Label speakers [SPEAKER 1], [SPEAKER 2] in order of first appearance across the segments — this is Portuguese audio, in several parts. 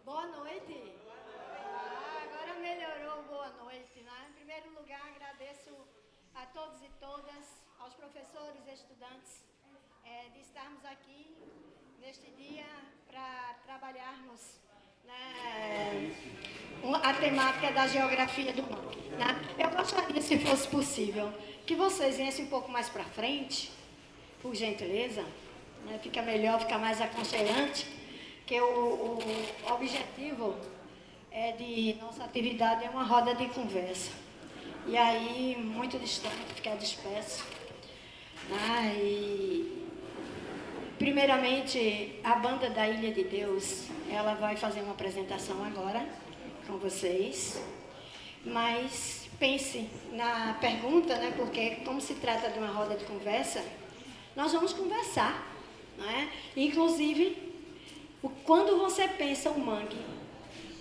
[SPEAKER 1] Boa noite. Agora melhorou, boa noite, né? Em primeiro lugar, agradeço a todos e todas, aos professores e estudantes, de estarmos aqui neste dia para trabalharmos, né, a temática da geografia do mundo, né? Eu gostaria, se fosse possível, que vocês viessem um pouco mais para frente, por gentileza, né? Fica melhor, fica mais aconchegante, que o objetivo de nossa atividade é uma roda de conversa. E aí, muito distante, ficar disperso. Né? E, primeiramente, a banda da Ilha de Deus, ela vai fazer uma apresentação agora com vocês. Mas pense na pergunta, né? Porque como se trata de uma roda de conversa, nós vamos conversar. Né? Inclusive, quando você pensa o mangue,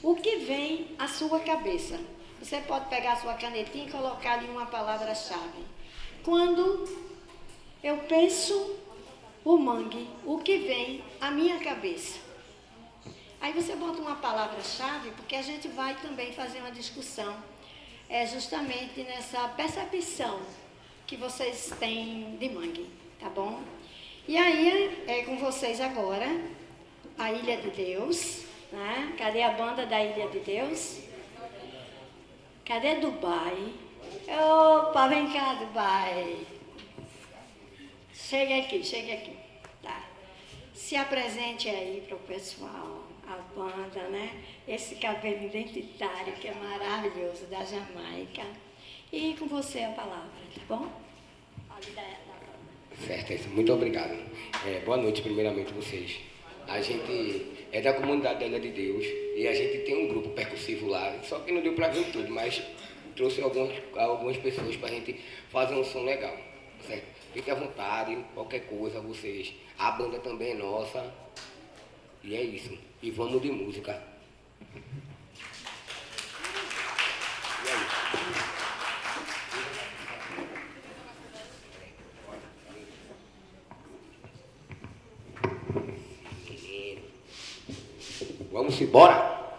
[SPEAKER 1] o que vem à sua cabeça? Você pode pegar a sua canetinha e colocar ali uma palavra-chave. Quando eu penso o mangue, o que vem à minha cabeça? Aí você bota uma palavra-chave, porque a gente vai também fazer uma discussão, justamente nessa percepção que vocês têm de mangue, tá bom? E aí, é com vocês agora, a Ilha de Deus, né? Cadê a banda da Ilha de Deus? Cadê Dubai? Opa, vem cá, Dubai. Chega aqui. Tá. Se apresente aí para o pessoal, a banda, né? Esse cabelo identitário que é maravilhoso, da Jamaica. E com você a palavra, tá bom?
[SPEAKER 2] Certo, muito obrigado. Boa noite, primeiramente, vocês. A gente é da comunidade da Ilha de Deus e a gente tem um grupo percussivo lá, só que não deu para ver tudo, mas trouxe algumas pessoas para a gente fazer um som legal, certo? Fique à vontade, qualquer coisa, vocês. A banda também é nossa e é isso. E vamos de música. E é isso. Vamos embora?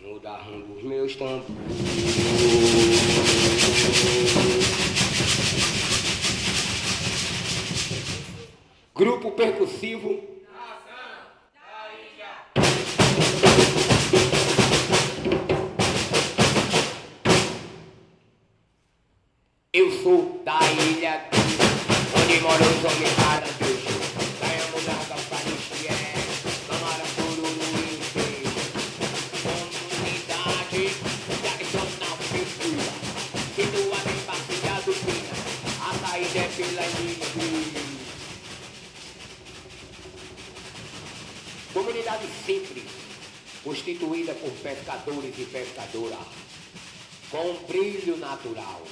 [SPEAKER 2] No dar rumo dos meus tambores. Grupo percussivo. Eu sou da ilha onde moram os homens caranguejos. Ganhamos na Capanistia, Câmara Cururu e comunidade tradicional cultura. Situada em Bacia do Pina, a saída é pela ilha. Comunidade simples, constituída por pescadores e pescadoras, com um brilho natural.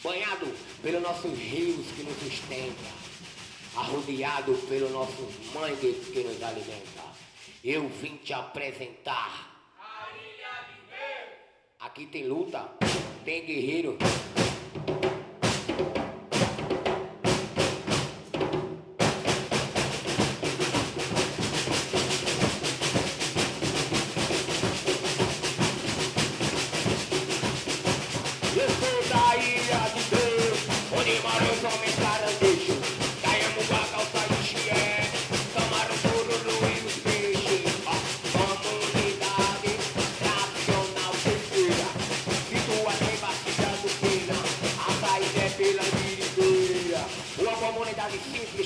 [SPEAKER 2] Banhado pelos nossos rios que nos sustentam, arrodeado pelos nossos mangues que nos alimentam. Eu vim te apresentar a Ilha de Deus. Aqui tem luta, tem guerreiro.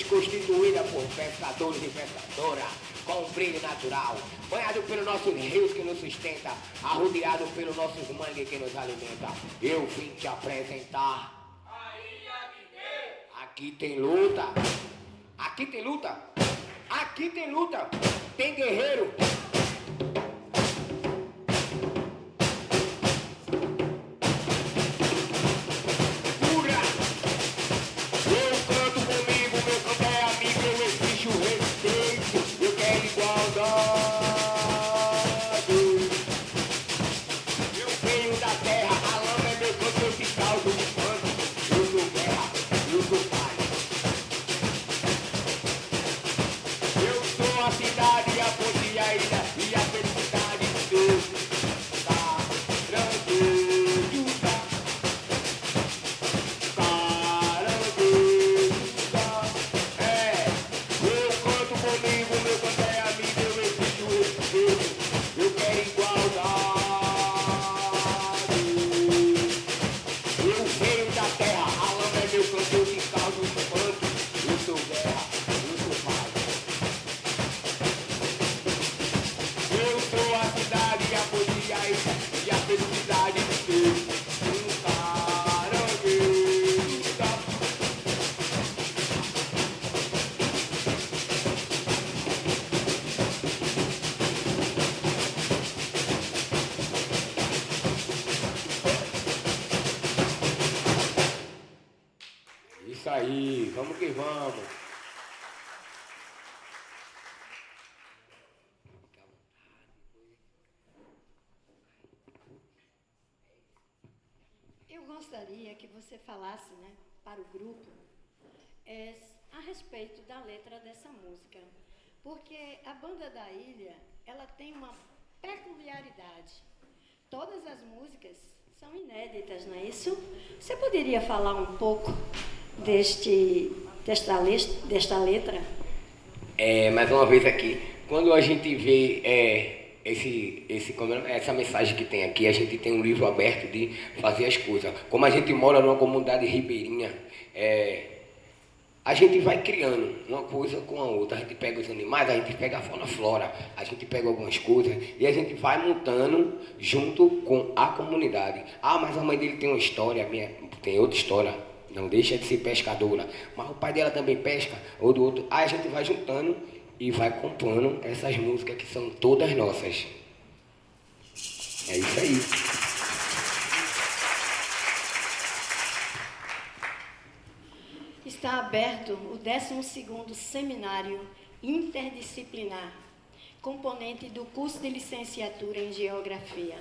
[SPEAKER 2] Constituída por pescadores e pescadoras, com um brilho natural, banhado pelos nossos rios que nos sustenta, arrodeado pelos nossos mangues que nos alimenta. Eu vim te apresentar a Ilha de Deus. Aqui tem luta, aqui tem luta, aqui tem luta, tem guerreiro. A cidade e a polícia. aí, vamos que vamos.
[SPEAKER 1] Eu gostaria que você falasse, né, para o grupo a respeito da letra dessa música, porque a Banda da Ilha, ela tem uma peculiaridade. Todas as músicas são inéditas, não é isso? Você poderia falar um pouco desta letra?
[SPEAKER 2] Mais uma vez aqui, quando a gente vê essa mensagem que tem aqui, a gente tem um livro aberto de fazer as coisas. Como a gente mora numa comunidade ribeirinha, a gente vai criando uma coisa com a outra. A gente pega os animais, a gente pega a fauna, a flora, a gente pega algumas coisas e a gente vai montando junto com a comunidade. Ah, mas a mãe dele tem uma história, tem outra história, não deixa de ser pescadora, mas o pai dela também pesca, ou do outro. Aí a gente vai juntando e vai compondo essas músicas que são todas nossas. É isso aí.
[SPEAKER 1] Está aberto o 12º Seminário Interdisciplinar, componente do curso de licenciatura em Geografia.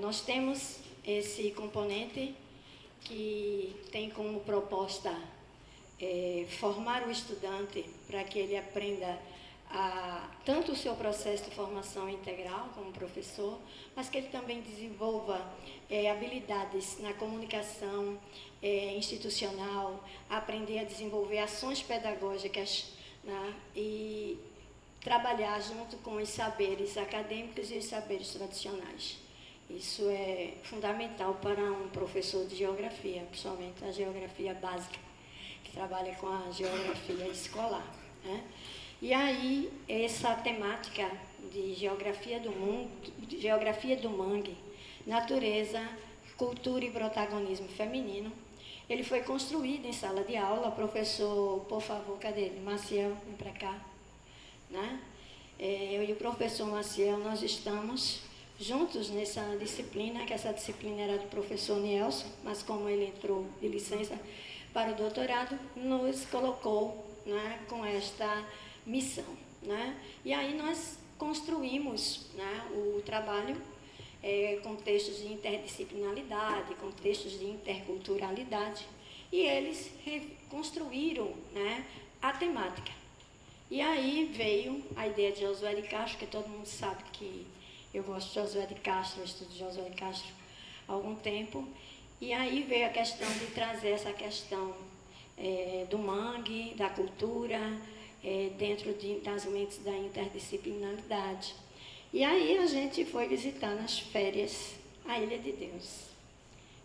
[SPEAKER 1] Nós temos esse componente que tem como proposta formar o estudante para que ele aprenda tanto o seu processo de formação integral como professor, mas que ele também desenvolva habilidades na comunicação institucional, aprender a desenvolver ações pedagógicas, né, e trabalhar junto com os saberes acadêmicos e os saberes tradicionais. Isso é fundamental para um professor de geografia, principalmente a geografia básica, que trabalha com a geografia escolar, né? E aí, essa temática de geografia do mangue, natureza, cultura e protagonismo feminino, ele foi construído em sala de aula. Professor, por favor, cadê ele? Maciel, vem para cá. Né? Eu e o professor Maciel, nós estamos juntos nessa disciplina, que essa disciplina era do professor Nielson, mas como ele entrou de licença para o doutorado, nos colocou, né, com esta missão. Né? E aí nós construímos, né, o trabalho com textos de interdisciplinaridade, com textos de interculturalidade, e eles reconstruíram, né, a temática. E aí veio a ideia de Josué de Castro, que todo mundo sabe que eu gosto de Josué de Castro, eu estudo Josué de Castro há algum tempo, e aí veio a questão de trazer essa questão do mangue, da cultura, dentro das mentes da interdisciplinaridade. E aí a gente foi visitar nas férias a Ilha de Deus.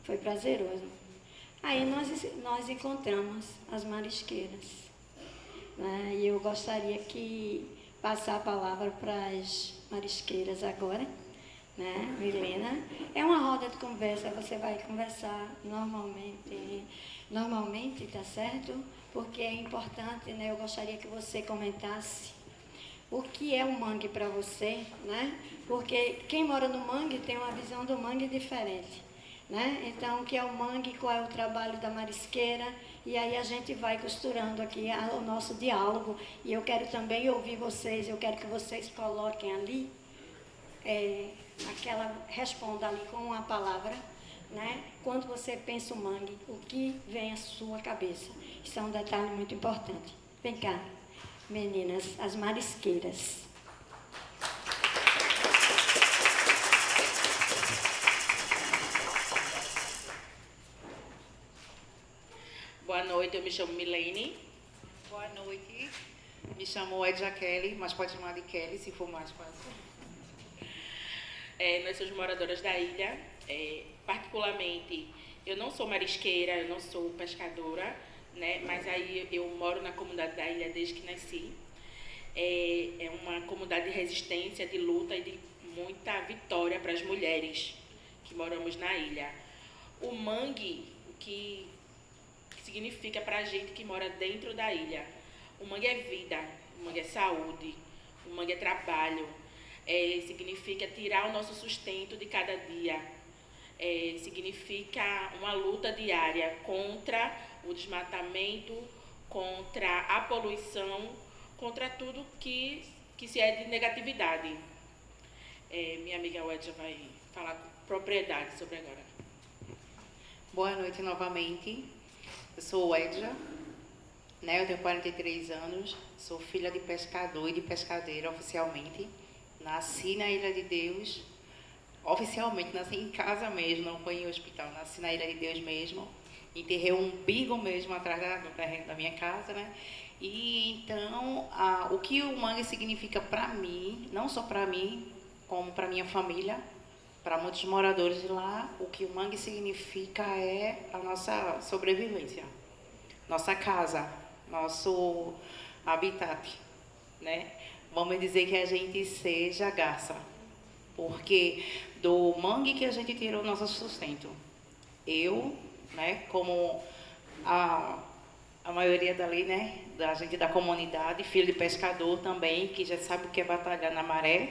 [SPEAKER 1] Foi prazeroso. Aí nós encontramos as marisqueiras. Né? E eu gostaria que passar a palavra para as marisqueiras agora. Né? Milena, é uma roda de conversa, você vai conversar normalmente, tá certo? Porque é importante, né? Eu gostaria que você comentasse o que é o mangue para você, né? Porque quem mora no mangue tem uma visão do mangue diferente, né? Então, o que é o mangue, qual é o trabalho da marisqueira, e aí a gente vai costurando aqui o nosso diálogo, e eu quero também ouvir vocês, eu quero que vocês coloquem ali, responda ali com uma palavra, né? Quando você pensa o mangue, o que vem à sua cabeça? Isso é um detalhe muito importante. Vem cá. Meninas, as marisqueiras.
[SPEAKER 3] Boa noite, eu me chamo Milene.
[SPEAKER 4] Boa noite, me chamo Edja Kelly, mas pode chamar de Kelly se for mais fácil.
[SPEAKER 3] Nós somos moradoras da ilha. Particularmente, eu não sou marisqueira, eu não sou pescadora, né? Mas aí eu moro na comunidade da ilha desde que nasci. É uma comunidade de resistência, de luta e de muita vitória para as mulheres que moramos na ilha. O mangue, o que significa para a gente que mora dentro da ilha? O mangue é vida, o mangue é saúde, o mangue é trabalho. Significa tirar o nosso sustento de cada dia. significa uma luta diária contra o desmatamento, contra a poluição, contra tudo que se é de negatividade. Minha amiga Wedja vai falar com propriedade sobre agora.
[SPEAKER 4] Boa noite novamente. Eu sou Wedja, né? Eu tenho 43 anos, sou filha de pescador e de pescadeira oficialmente. Nasci na Ilha de Deus, oficialmente nasci em casa mesmo, não fui em hospital, nasci na Ilha de Deus mesmo. Enterrei um umbigo mesmo atrás do terreno da minha casa, né? E então, o que o mangue significa para mim, não só para mim, como para minha família, para muitos moradores de lá, o que o mangue significa é a nossa sobrevivência, nossa casa, nosso habitat, né? Vamos dizer que a gente seja garça, porque do mangue que a gente tirou o nosso sustento. Eu, né, como a maioria dali, né, da gente da comunidade, filho de pescador também, que já sabe o que é batalhar na maré.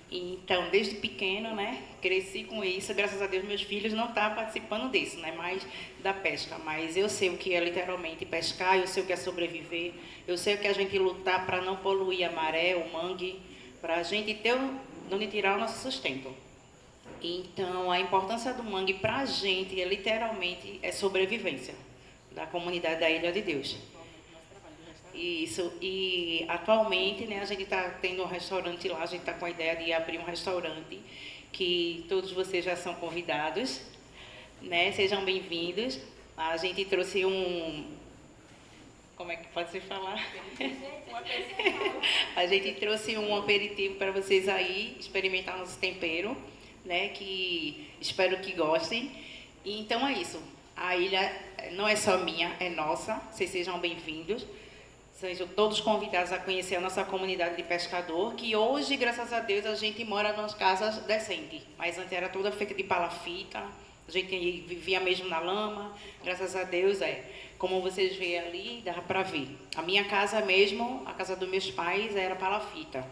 [SPEAKER 4] Então, desde pequeno, né, cresci com isso. Graças a Deus, meus filhos não estão participando disso, né, mais da pesca. Mas eu sei o que é literalmente pescar, eu sei o que é sobreviver, eu sei o que é a gente lutar para não poluir a maré, o mangue, para a gente ter onde tirar o nosso sustento. Então, a importância do mangue para a gente literalmente é sobrevivência da comunidade da Ilha de Deus. Isso, e atualmente, né, a gente está tendo um restaurante lá, a gente está com a ideia de abrir um restaurante, que todos vocês já são convidados, né, sejam bem-vindos. A gente trouxe como é que pode se falar? A gente trouxe um aperitivo para vocês aí, experimentar nosso tempero, né, que espero que gostem. E então é isso, a ilha não é só minha, é nossa, vocês sejam bem-vindos. Sejam todos convidados a conhecer a nossa comunidade de pescador, que hoje, graças a Deus, a gente mora nas casas decentes. Mas antes era toda feita de palafita, a gente vivia mesmo na lama, graças a Deus, como vocês veem ali, dá para ver. A minha casa mesmo, a casa dos meus pais, era palafita,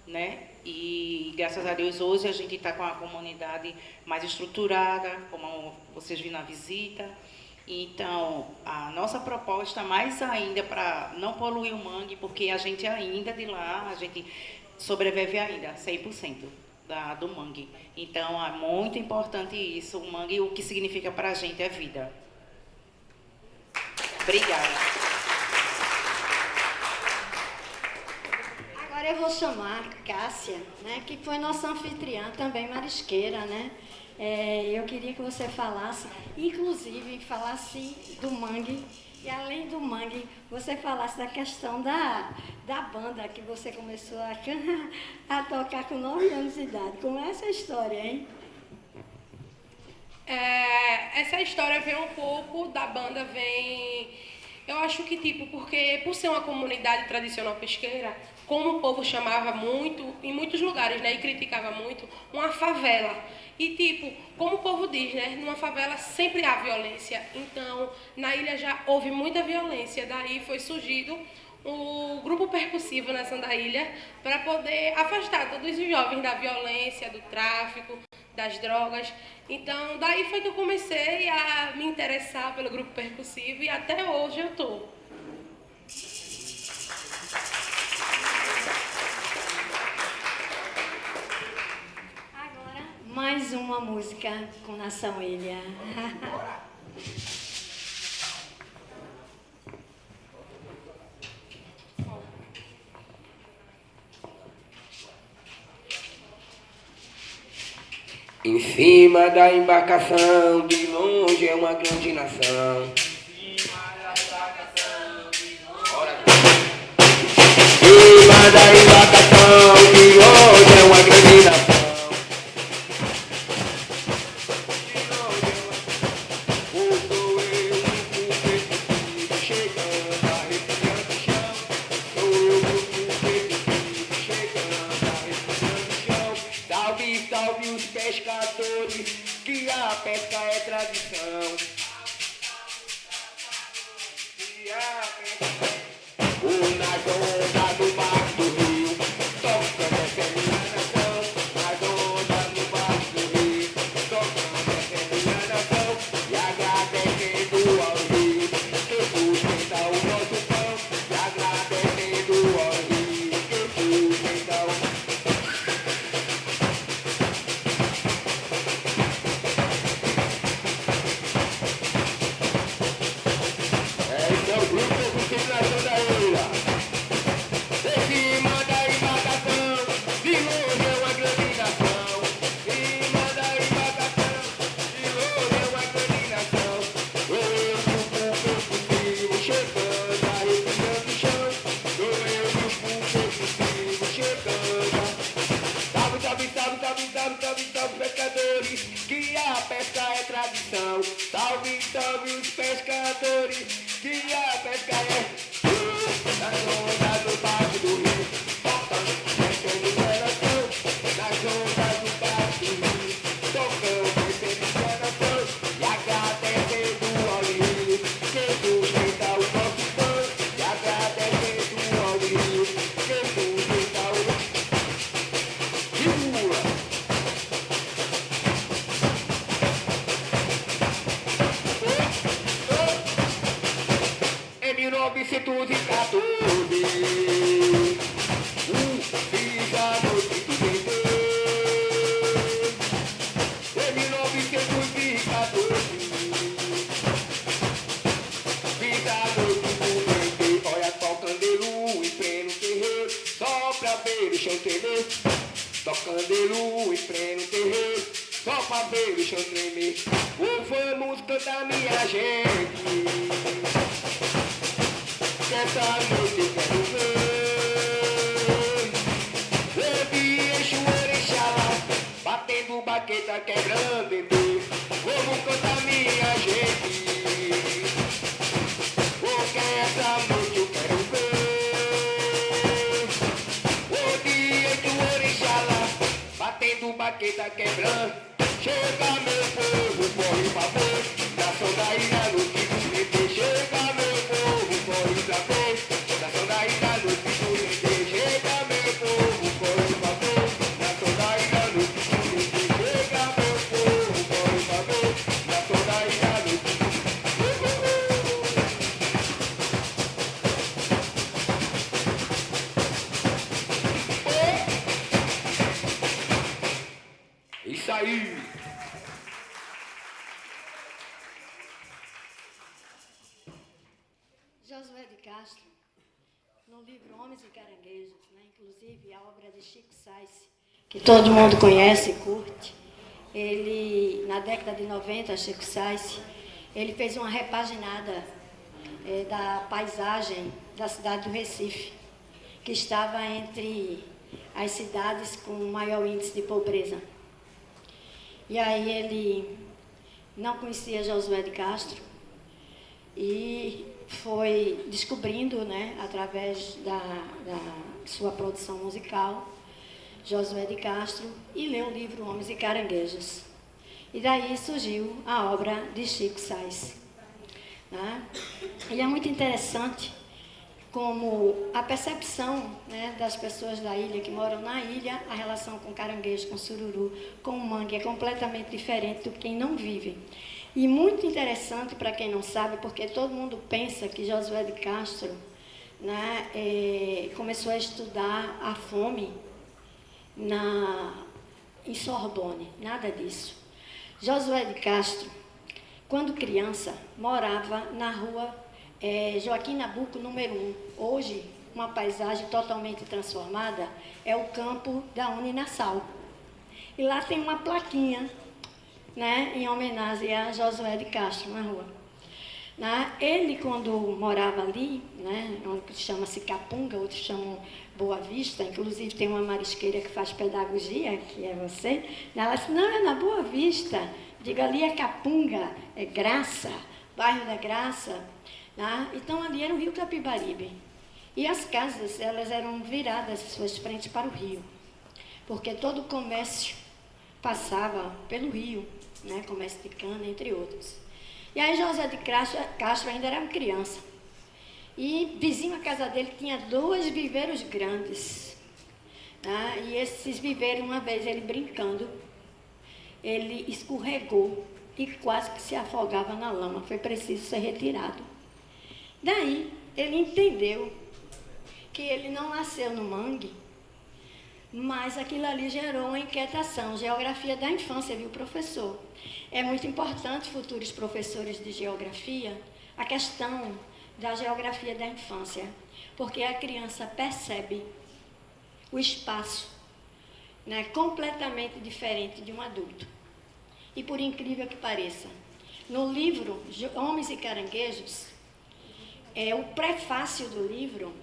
[SPEAKER 4] né? E graças a Deus, hoje a gente está com a comunidade mais estruturada, como vocês viram na visita. Então, a nossa proposta mais ainda para não poluir o mangue, porque a gente ainda de lá, a gente sobrevive ainda 100% do mangue. Então, é muito importante isso. O mangue, o que significa para a gente é vida. Obrigada.
[SPEAKER 1] Agora eu vou chamar Cássia, né, que foi nossa anfitriã, também marisqueira, né? Eu queria que você falasse, inclusive falasse do mangue, e além do mangue, você falasse da questão da banda que você começou a tocar com 9 anos de idade. Como é essa história, hein?
[SPEAKER 5] Essa história vem um pouco da banda, eu acho que porque por ser uma comunidade tradicional pesqueira, como o povo chamava muito, em muitos lugares, né, e criticava muito, uma favela. E como o povo diz, né, numa favela sempre há violência. Então, na ilha já houve muita violência. Daí foi surgido o grupo percussivo nessa da ilha para poder afastar todos os jovens da violência, do tráfico, das drogas. Então, daí foi que eu comecei a me interessar pelo grupo percussivo e até hoje eu estou.
[SPEAKER 1] Agora, mais uma música com Nação Ilha.
[SPEAKER 2] Em cima da embarcação, de longe é uma grande nação. Em cima da embarcação, de longe é uma grande nação. Salve os pescadores, que a pesca é tradição. Nas ondas do mar do rio, tocando essa minha nação. Nas ondas do mar do rio, tocando essa ver o chão tremer, tocando em pleno terreiro, só pra ver o chão tremer. Vamos cantar minha gente, que essa noite eu quero ver. Exu Orixá, batendo baqueta, quebrando dendê. Vamos cantar minha gente, porque essa noite eu quero ver. Exu Orixá, batendo baqueta, quebrando. Chega meu povo, corre pra ver, nação da ilha no Pico Lendê. Chega meu povo, corre pra ver, nação da ilha no Pico Lendê. Chega meu povo, corre pra ver, nação da ilha no Pico Lendê. Chega meu povo, corre pra ver, nação da ilha no Pico Lendê. Isso aí!
[SPEAKER 1] Josué de Castro, no livro Homens e Caranguejos, né, inclusive a obra de Chico Science, que todo mundo conhece e curte, ele, na década de 90, Chico Science, ele fez uma repaginada da paisagem da cidade do Recife, que estava entre as cidades com maior índice de pobreza. E aí ele não conhecia Josué de Castro e foi descobrindo, né, através da sua produção musical, Josué de Castro, e leu o livro Homens e Caranguejos. E daí surgiu a obra de Chico Science. Né? E é muito interessante como a percepção, né, das pessoas da ilha, que moram na ilha, a relação com caranguejo, com sururu, com mangue é completamente diferente do que quem não vive. E muito interessante para quem não sabe, porque todo mundo pensa que Josué de Castro, né, começou a estudar a fome em Sorbonne, nada disso. Josué de Castro, quando criança, morava na rua Joaquim Nabuco, número 1. Hoje, uma paisagem totalmente transformada, é o campo da Uninassal. E lá tem uma plaquinha, né, em homenagem a Josué de Castro, na rua. Né? Ele, quando morava ali, né, onde chama-se Capunga, outros chamam Boa Vista, inclusive tem uma marisqueira que faz pedagogia, que é você, né? Ela disse, não, é na Boa Vista, diga ali é Capunga, é Graça, bairro da Graça. Né? Então ali era o rio Capibaribe. E as casas, elas eram viradas, suas frentes para o rio, porque todo o comércio passava pelo rio, né? Comércio de cana, entre outros. E aí José de Castro ainda era criança. E vizinho à casa dele tinha 2 viveiros grandes. Né? E esses viveiros, uma vez ele brincando, ele escorregou e quase que se afogava na lama. Foi preciso ser retirado. Daí ele entendeu que ele não nasceu no mangue, mas aquilo ali gerou uma inquietação. Geografia da infância, viu, professor? É muito importante, futuros professores de geografia, a questão da geografia da infância, porque a criança percebe o espaço, né, completamente diferente de um adulto. E por incrível que pareça, no livro Homens e Caranguejos, o prefácio do livro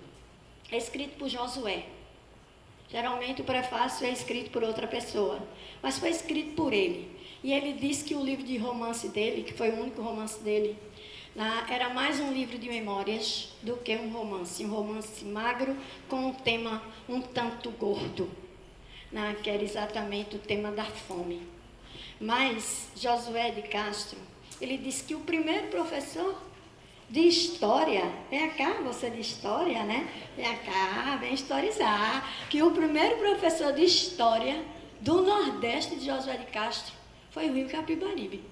[SPEAKER 1] é escrito por Josué. Geralmente o prefácio é escrito por outra pessoa, mas foi escrito por ele. E ele disse que o livro de romance dele, que foi o único romance dele, era mais um livro de memórias do que um romance magro com um tema um tanto gordo, que era exatamente o tema da fome. Mas Josué de Castro, ele disse que o primeiro professor de história, vem cá, você de história, né? Vem cá, vem historizar, que o primeiro professor de história do Nordeste de Josué de Castro foi o rio Capibaribe.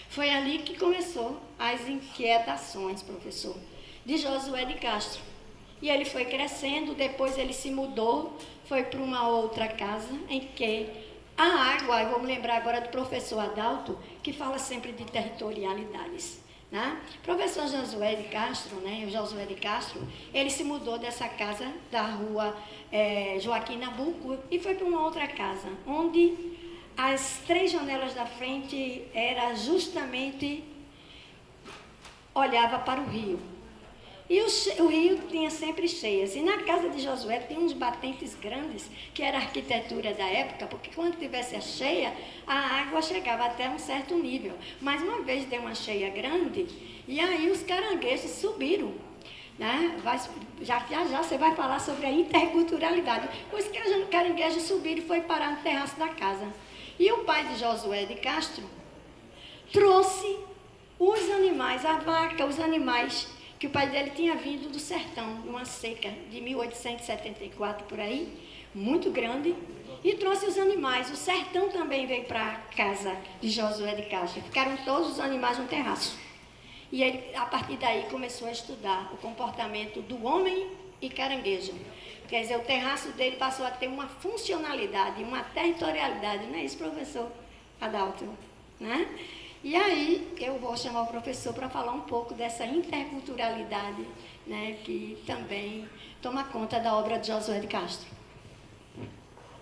[SPEAKER 1] Foi ali que começou as inquietações, professor, de Josué de Castro. E ele foi crescendo, depois ele se mudou, foi para uma outra casa em que a água, eu vou me lembrar agora do professor Adalto, que fala sempre de territorialidades. Né? O professor Josué de Castro, né, o Josué de Castro, ele se mudou dessa casa da rua Joaquim Nabuco e foi para uma outra casa, onde as 3 janelas da frente era justamente, olhava para o rio. E o rio tinha sempre cheias. E na casa de Josué tinha uns batentes grandes, que era a arquitetura da época, porque quando tivesse a cheia, a água chegava até um certo nível. Mas uma vez deu uma cheia grande, e aí os caranguejos subiram. Né? Já você vai falar sobre a interculturalidade. Os caranguejos subiram e foi parar no terraço da casa. E o pai de Josué de Castro trouxe os animais, a vaca, os animais, que o pai dele tinha vindo do sertão, numa seca de 1874 por aí, muito grande, e trouxe os animais. O sertão também veio para a casa de Josué de Castro. Ficaram todos os animais no terraço. E ele, a partir daí, começou a estudar o comportamento do homem e caranguejo. Quer dizer, o terraço dele passou a ter uma funcionalidade, uma territorialidade. Não é isso, professor Adalto? Né? E aí, eu vou chamar o professor para falar um pouco dessa interculturalidade, né, que também toma conta da obra de Josué de Castro.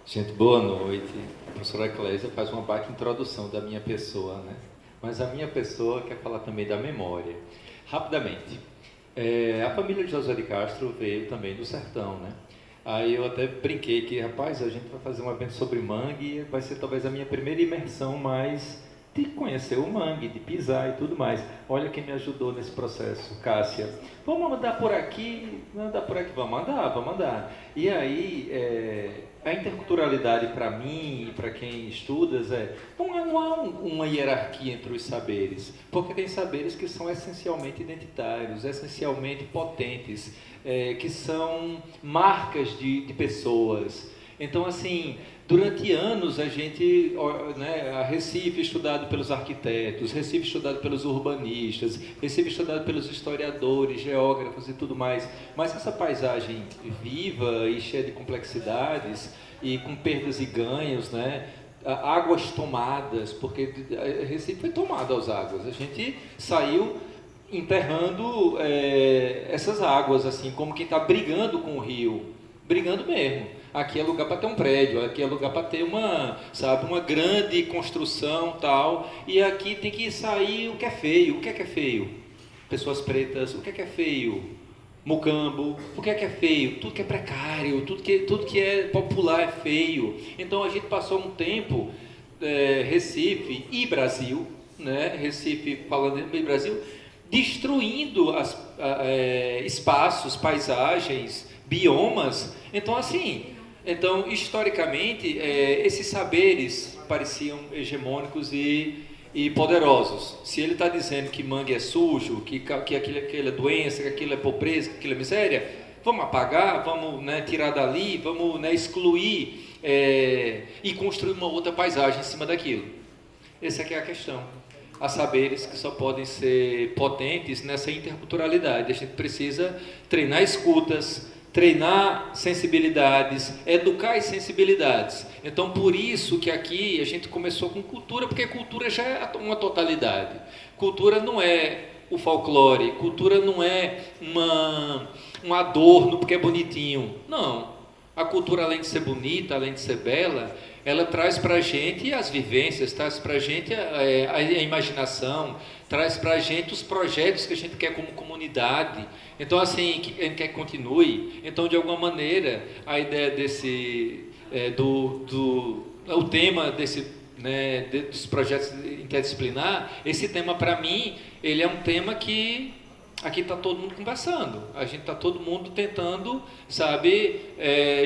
[SPEAKER 6] Gente, boa noite. A professora Eclésia faz uma baita introdução da minha pessoa, né? Mas a minha pessoa quer falar também da memória. Rapidamente, a família de Josué de Castro veio também do sertão, né? Aí eu até brinquei que, rapaz, a gente vai fazer um evento sobre mangue e vai ser talvez a minha primeira imersão mais de conhecer o mangue, de pisar e tudo mais. Olha quem me ajudou nesse processo, Cássia. Vamos andar por aqui? Andar por aqui? Vamos andar. E aí, a interculturalidade para mim e para quem estuda, não há uma hierarquia entre os saberes, porque tem saberes que são essencialmente identitários, essencialmente potentes, que são marcas de pessoas. Então, assim, durante anos a gente, né, a Recife estudado pelos arquitetos, Recife estudado pelos urbanistas, Recife estudado pelos historiadores, geógrafos e tudo mais, mas essa paisagem viva e cheia de complexidades e com perdas e ganhos, né, águas tomadas, porque Recife foi tomada às águas, a gente saiu enterrando essas águas, assim, como quem está brigando com o rio, brigando mesmo. Aqui é lugar para ter um prédio, aqui é lugar para ter uma grande construção, tal, e aqui tem que sair o que é feio. O que é feio? Pessoas pretas. O que é feio? Mucambo. O que é feio? Tudo que é precário, tudo que é popular é feio. Então a gente passou um tempo, Recife e Brasil, né? Recife falando em Brasil, destruindo espaços, paisagens, biomas. Então, assim, historicamente, esses saberes pareciam hegemônicos e poderosos. Se ele está dizendo que mangue é sujo, que aquilo é doença, que aquilo é pobreza, que aquilo é miséria, vamos apagar, vamos, né, tirar dali, vamos, né, excluir e construir uma outra paisagem em cima daquilo. Essa aqui é a questão. Há saberes que só podem ser potentes nessa interculturalidade. A gente precisa treinar escutas, treinar sensibilidades, educar as sensibilidades. Então, por isso que aqui a gente começou com cultura, porque cultura já é uma totalidade. Cultura não é o folclore, cultura não é um adorno porque é bonitinho. Não. A cultura, além de ser bonita, além de ser bela, ela traz para a gente as vivências, traz para a gente a imaginação, traz para a gente os projetos que a gente quer como comunidade. Então, assim, a gente quer que continue. Então, de alguma maneira, a ideia o tema desse, né, dos projetos interdisciplinar, esse tema, para mim, ele é um tema que aqui está todo mundo conversando. A gente está todo mundo tentando,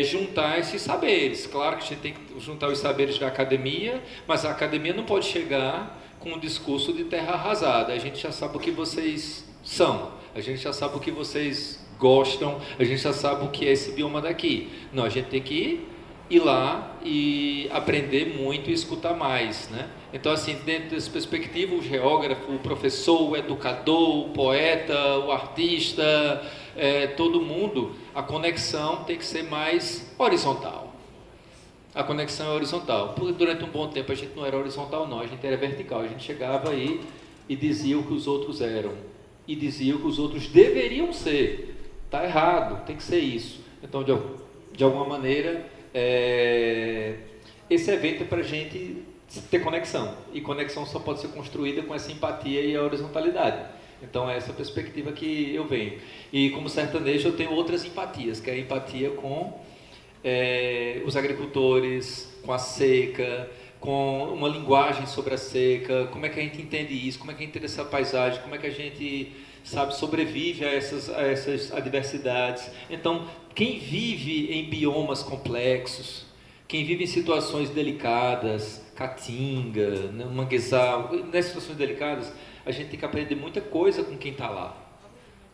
[SPEAKER 6] juntar esses saberes. Claro que a gente tem que juntar os saberes da academia, mas a academia não pode chegar com um discurso de terra arrasada. A gente já sabe o que vocês são, a gente já sabe o que vocês gostam, a gente já sabe o que é esse bioma daqui. Não, a gente tem que ir lá e aprender muito e escutar mais, né? Então, assim, dentro dessa perspectiva, o geógrafo, o professor, o educador, o poeta, o artista, todo mundo, a conexão tem que ser mais horizontal. A conexão é horizontal. Porque durante um bom tempo a gente não era horizontal, não, a gente era vertical. A gente chegava aí, e dizia o que os outros eram, e dizia o que os outros deveriam ser. Está errado, tem que ser isso. Então, de alguma maneira, esse evento é para a gente ter conexão, e conexão só pode ser construída com essa empatia e a horizontalidade. Então, é essa perspectiva que eu venho. E como sertanejo, eu tenho outras empatias, que é a empatia com os agricultores, com a seca, com uma linguagem sobre a seca, como é que a gente entende isso, como é que a gente entende essa paisagem, como é que a gente, sabe, sobrevive a essas adversidades. Então, quem vive em biomas complexos, quem vive em situações delicadas, caatinga, manguezal, nessas situações delicadas, a gente tem que aprender muita coisa com quem está lá.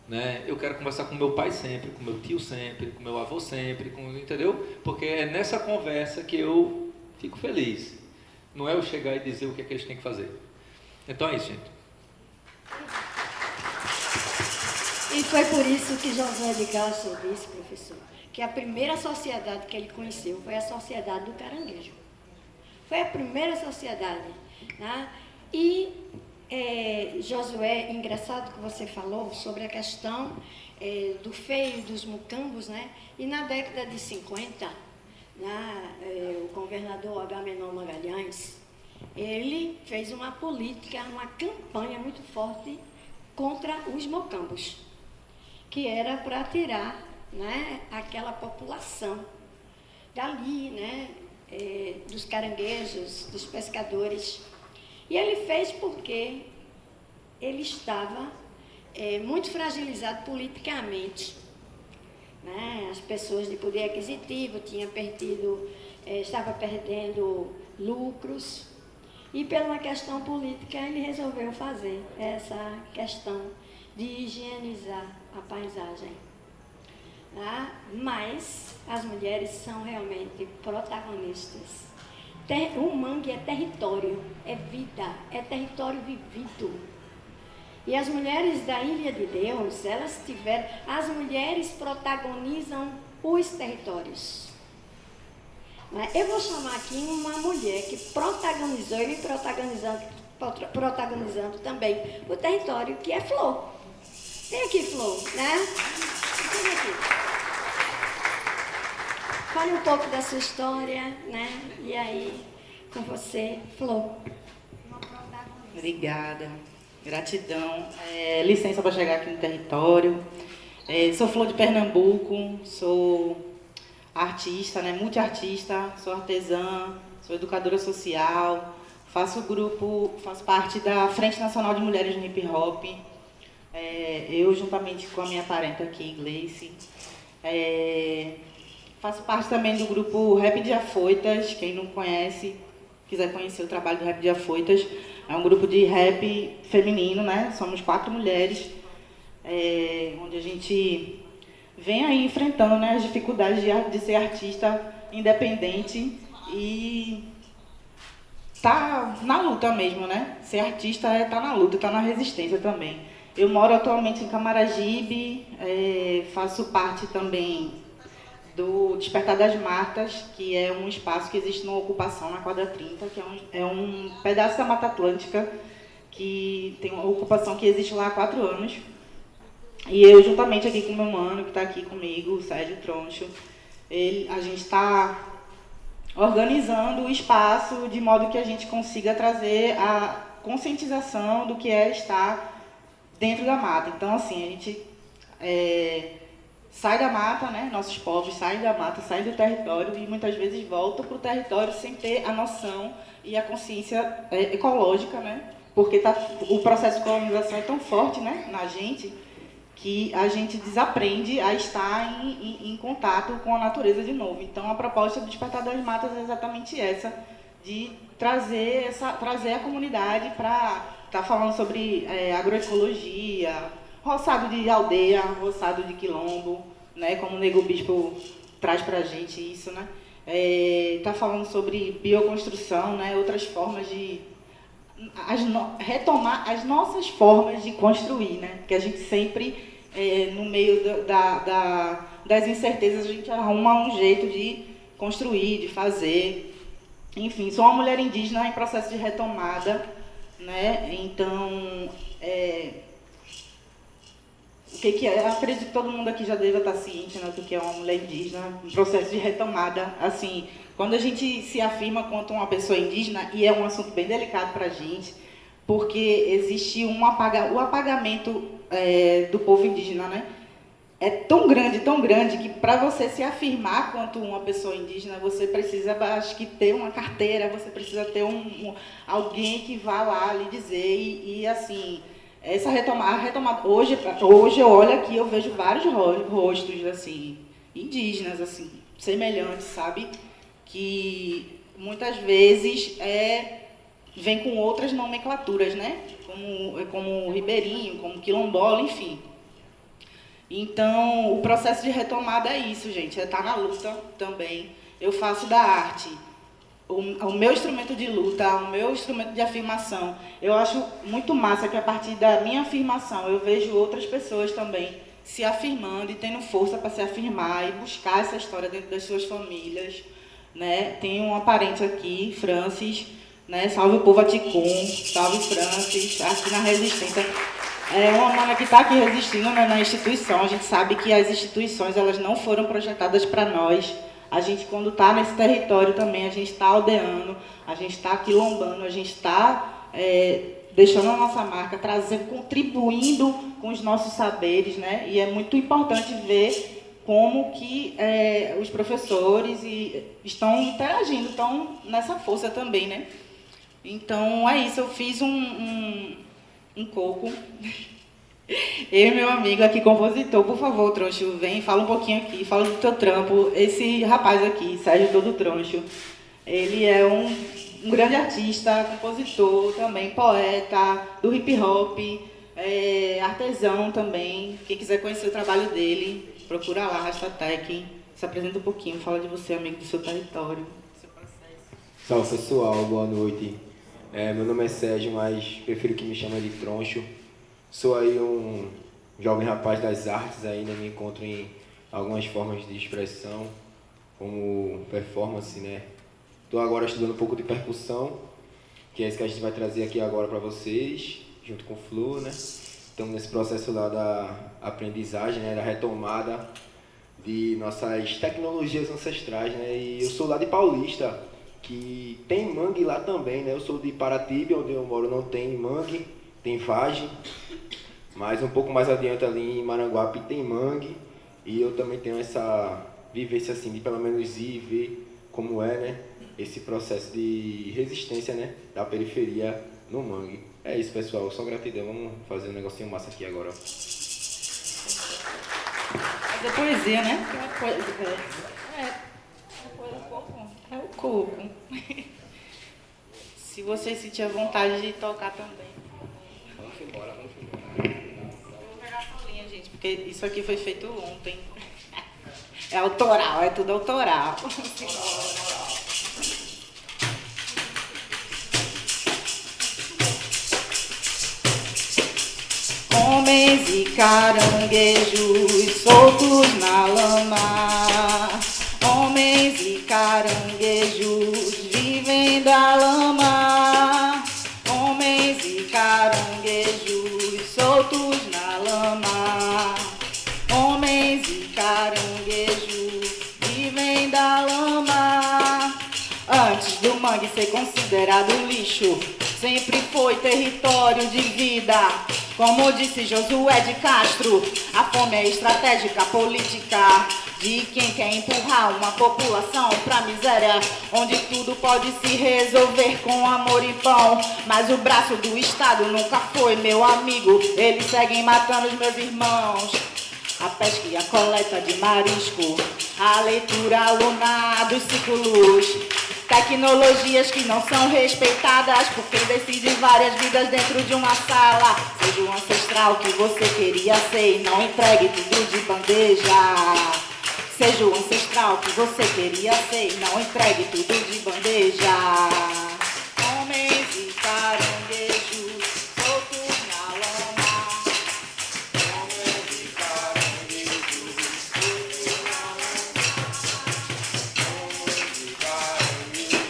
[SPEAKER 6] Né? Eu quero conversar com meu pai sempre, com meu tio sempre, com meu avô sempre, entendeu? Porque é nessa conversa que eu fico feliz. Não é eu chegar e dizer o que é que eles têm que fazer. Então é isso, gente.
[SPEAKER 1] E foi por isso que José de Castro disse, professor, que a primeira sociedade que ele conheceu foi a Sociedade do Caranguejo. Foi a primeira sociedade. Né? E Josué, engraçado que você falou sobre a questão do feio dos mucambos, né? E na década de 50, o governador Agamenon Magalhães, ele fez uma política, uma campanha muito forte contra os mocambos, que era para tirar, né, aquela população dali, né, dos caranguejos, dos pescadores. E ele fez porque ele estava muito fragilizado politicamente. Né? As pessoas de poder aquisitivo estava perdendo lucros. E por uma questão política, ele resolveu fazer essa questão de higienizar a paisagem. Tá? Mas as mulheres são realmente protagonistas. O mangue é território, é vida, é território vivido. E as mulheres da Ilha de Deus, as mulheres protagonizam os territórios. Eu vou chamar aqui uma mulher que protagonizou e protagonizando também o território, que é Flor. Tem aqui, Flor, né? Tem aqui. Fale um pouco da sua história, né? E aí, com você, Flor.
[SPEAKER 7] Obrigada. Gratidão. Licença para chegar aqui no território. Sou Flor de Pernambuco, sou artista, né? Multiartista, sou artesã, sou educadora social, faço parte da Frente Nacional de Mulheres no Hip Hop. Eu, juntamente com a minha parenta aqui, Gleice, faço parte também do grupo Rap de Afoitas. Quem não conhece, quiser conhecer o trabalho do Rap de Afoitas, é um grupo de rap feminino, né? Somos 4 mulheres, onde a gente vem aí enfrentando, né, as dificuldades de ser artista independente e tá na luta mesmo, né? Ser artista tá na luta, tá na resistência também. Eu moro atualmente em Camaragibe, faço parte também do Despertar das Matas, que é um espaço que existe numa ocupação na quadra 30, que é um pedaço da Mata Atlântica, que tem uma ocupação que existe lá há 4 anos. E eu, juntamente aqui com o meu mano, que está aqui comigo, o Sérgio Troncho, a gente está organizando o espaço de modo que a gente consiga trazer a conscientização do que é estar dentro da mata. Então, assim, a gente sai da mata, né? Nossos povos saem da mata, saem do território e muitas vezes voltam para o território sem ter a noção e a consciência ecológica, né? Porque o processo de colonização é tão forte, né, na gente, que a gente desaprende a estar em contato com a natureza de novo. Então, a proposta do Despertar das Matas é exatamente essa, de trazer a comunidade para estar falando sobre agroecologia, roçado de aldeia, roçado de quilombo, né, como o Nego Bispo traz para a gente isso, né? Tá falando sobre bioconstrução, né, outras formas de retomar as nossas formas de construir, né? Que a gente sempre, no meio das incertezas, a gente arruma um jeito de construir, de fazer. Enfim, sou uma mulher indígena em processo de retomada, né? Então, o que é? Eu acredito que todo mundo aqui já deve estar ciente, né, do que é uma mulher indígena, um processo de retomada. Assim, quando a gente se afirma quanto uma pessoa indígena, e é um assunto bem delicado para a gente, porque existe o apagamento do povo indígena, né? É tão grande, que para você se afirmar quanto uma pessoa indígena, você precisa, acho que, ter uma carteira, você precisa ter alguém que vá lá lhe dizer, e assim, essa retomada hoje eu olho aqui, eu vejo vários rostos, assim, indígenas, assim, semelhantes, sabe? Que muitas vezes vem com outras nomenclaturas, né? Como ribeirinho, como quilombola, enfim. Então, o processo de retomada é isso, gente, é estar na luta também. Eu faço da arte o meu instrumento de luta, o meu instrumento de afirmação. Eu acho muito massa que, a partir da minha afirmação, eu vejo outras pessoas também se afirmando e tendo força para se afirmar e buscar essa história dentro das suas famílias, né? Tem uma parente aqui, Francis, né? Salve o povo Aticum, salve Francis, aqui na Resistência. É uma mana que está aqui resistindo, né, na instituição. A gente sabe que as instituições, elas não foram projetadas para nós. A gente, quando está nesse território também, a gente está aldeando, a gente está quilombando, a gente está deixando a nossa marca, contribuindo com os nossos saberes, né? E é muito importante ver como que os professores estão interagindo, estão nessa força também, né? Então, é isso. Eu fiz um coco. Eu e meu amigo aqui, compositor, por favor, Troncho, vem, fala um pouquinho aqui, fala do teu trampo. Esse rapaz aqui, Sérgio Todo Troncho, ele é um grande artista, compositor também, poeta, do hip hop, artesão também. Quem quiser conhecer o trabalho dele, procura lá, Rastatec, se apresenta um pouquinho, fala de você, amigo, do seu território, do seu processo.
[SPEAKER 8] Salve, pessoal, boa noite. Meu nome é Sérgio, mas prefiro que me chamem de Troncho. Sou aí um jovem rapaz das artes, ainda me encontro em algumas formas de expressão, como performance, né? Estou agora estudando um pouco de percussão, que é isso que a gente vai trazer aqui agora para vocês, junto com o Flu, né? Estamos nesse processo lá da aprendizagem, né? Da retomada de nossas tecnologias ancestrais, né? E eu sou lá de Paulista, que tem mangue lá também, né? Eu sou de Paratybe, onde eu moro não tem mangue, tem vagem, mas um pouco mais adiante ali em Maranguape tem mangue, e eu também tenho essa vivência assim, de pelo menos ir e ver como é, né? Esse processo de resistência, né? Da periferia no mangue. É isso, pessoal, só gratidão, vamos fazer um negocinho massa aqui agora.
[SPEAKER 7] Mas é poesia, né? É o coco. Se você sentir a vontade de tocar também.
[SPEAKER 2] Vamos embora.
[SPEAKER 7] Eu vou pegar a colinha, gente, porque isso aqui foi feito ontem. É autoral, é tudo autoral. Homens e caranguejos soltos na lama. Homens e caranguejos vivem da lama. Homens e caranguejos soltos na lama. Homens e caranguejos vivem da lama. Antes do mangue ser considerado lixo, sempre foi território de vida. Como disse Josué de Castro, a fome é estratégica política de quem quer empurrar uma população pra miséria, onde tudo pode se resolver com amor e pão. Mas o braço do Estado nunca foi meu amigo, eles seguem matando os meus irmãos. A pesca e a coleta de marisco, a leitura lunar dos ciclos, tecnologias que não são respeitadas por quem decide várias vidas dentro de uma sala. Seja o ancestral que você queria ser e não entregue tudo de bandeja. Seja o ancestral que você queria ser e não entregue tudo de bandeja. Homens e caranguejos soltos na lama. Homens e caranguejos soltos na lama. Homens e caranguejos.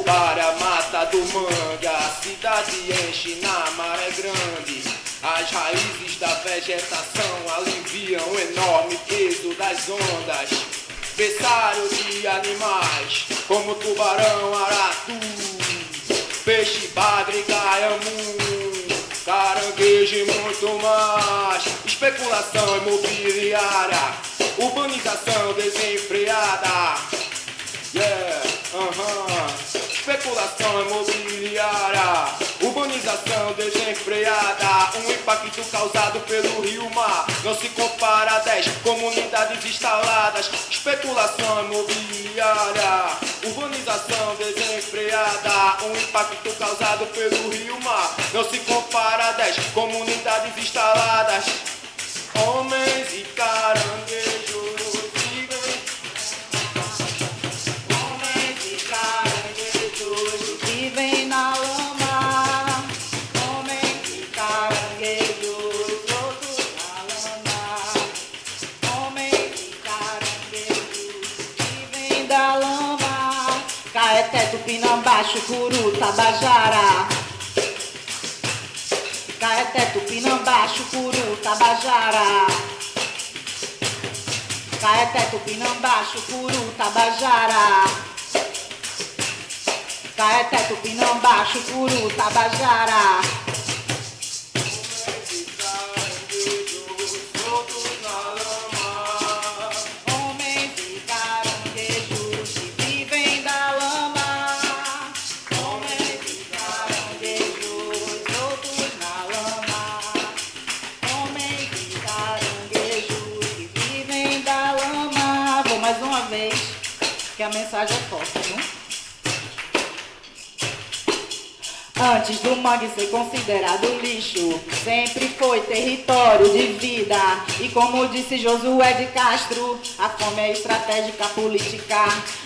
[SPEAKER 8] para a Mata do Manga, a cidade enche na maré grande. As raízes da vegetação aliviam o enorme peso das ondas. Berçário de animais como tubarão, aratu, peixe, bagre, gaiamu, caranguejo e muito mais. Especulação imobiliária, urbanização desenfreada. Especulação imobiliária, urbanização desenfreada. Um impacto causado pelo rio-mar não se compara a 10 comunidades instaladas. Especulação imobiliária, urbanização desenfreada. Um impacto causado pelo rio-mar não se compara a 10 comunidades instaladas. Homens e caranguejos
[SPEAKER 7] vivem na lama, homens e caranguejos, outros na lama, homens e caranguejos, vivem da lama, Caeté, Tupinambá, Chucuru, Tabajara, Caeté, Tupinambá, Chucuru, Tabajara, Caeté, Tupinambá, Chucuru, Tabajara, Caeté, Tupinambá, Chucuru, Tabajara. Homens e caranguejos que vivem da lama. Homens e caranguejos, outros na lama. Homens e caranguejos que vivem da lama. Vou mais uma vez, que a mensagem é forte, viu? Antes do mangue ser considerado lixo, sempre foi território de vida. E como disse Josué de Castro, a fome é estratégica política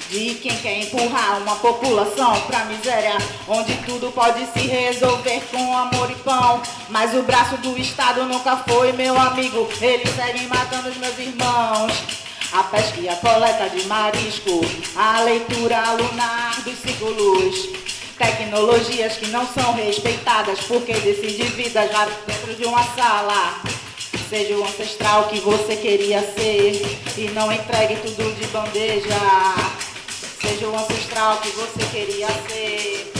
[SPEAKER 7] de quem quer empurrar uma população pra miséria, onde tudo pode se resolver com amor e pão. Mas o braço do Estado nunca foi meu amigo, eles seguem matando os meus irmãos. A pesca e a coleta de marisco, a leitura lunar dos ciclos, tecnologias que não são respeitadas porque decide vida já dentro de uma sala. Seja o ancestral que você queria ser e não entregue tudo de bandeja. Seja o ancestral que você queria ser.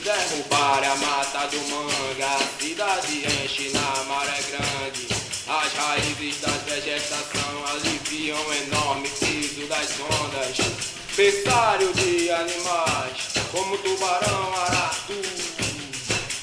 [SPEAKER 8] Derrubar a Mata do Manga, a cidade enche na maré grande. As raízes da vegetação aliviam o enorme peso das ondas. Berçário de animais como tubarão, aratu,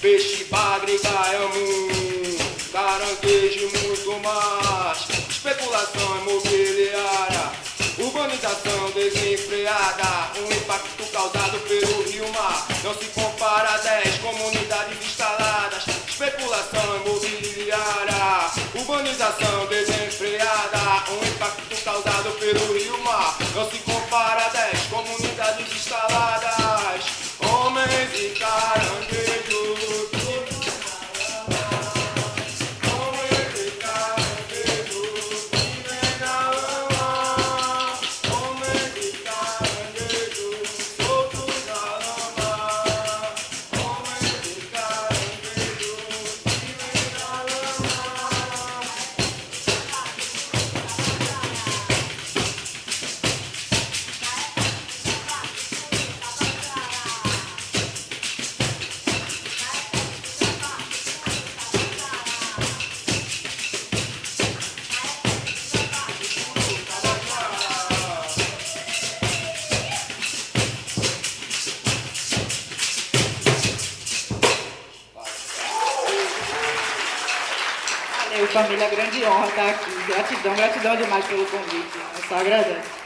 [SPEAKER 8] peixe, bagre, gaiamu, caranguejo e muito mais. Especulação imobiliária, urbanização desenfreada. Um impacto causado pelo rio-mar não se compara a 10 comunidades instaladas. Especulação imobiliária, urbanização desenfreada. Um impacto causado pelo rio-mar não se compara a 10 comunidades instaladas. Homens e caranguejos.
[SPEAKER 7] Família, grande honra estar aqui. Gratidão, gratidão demais pelo convite. Eu só agradeço.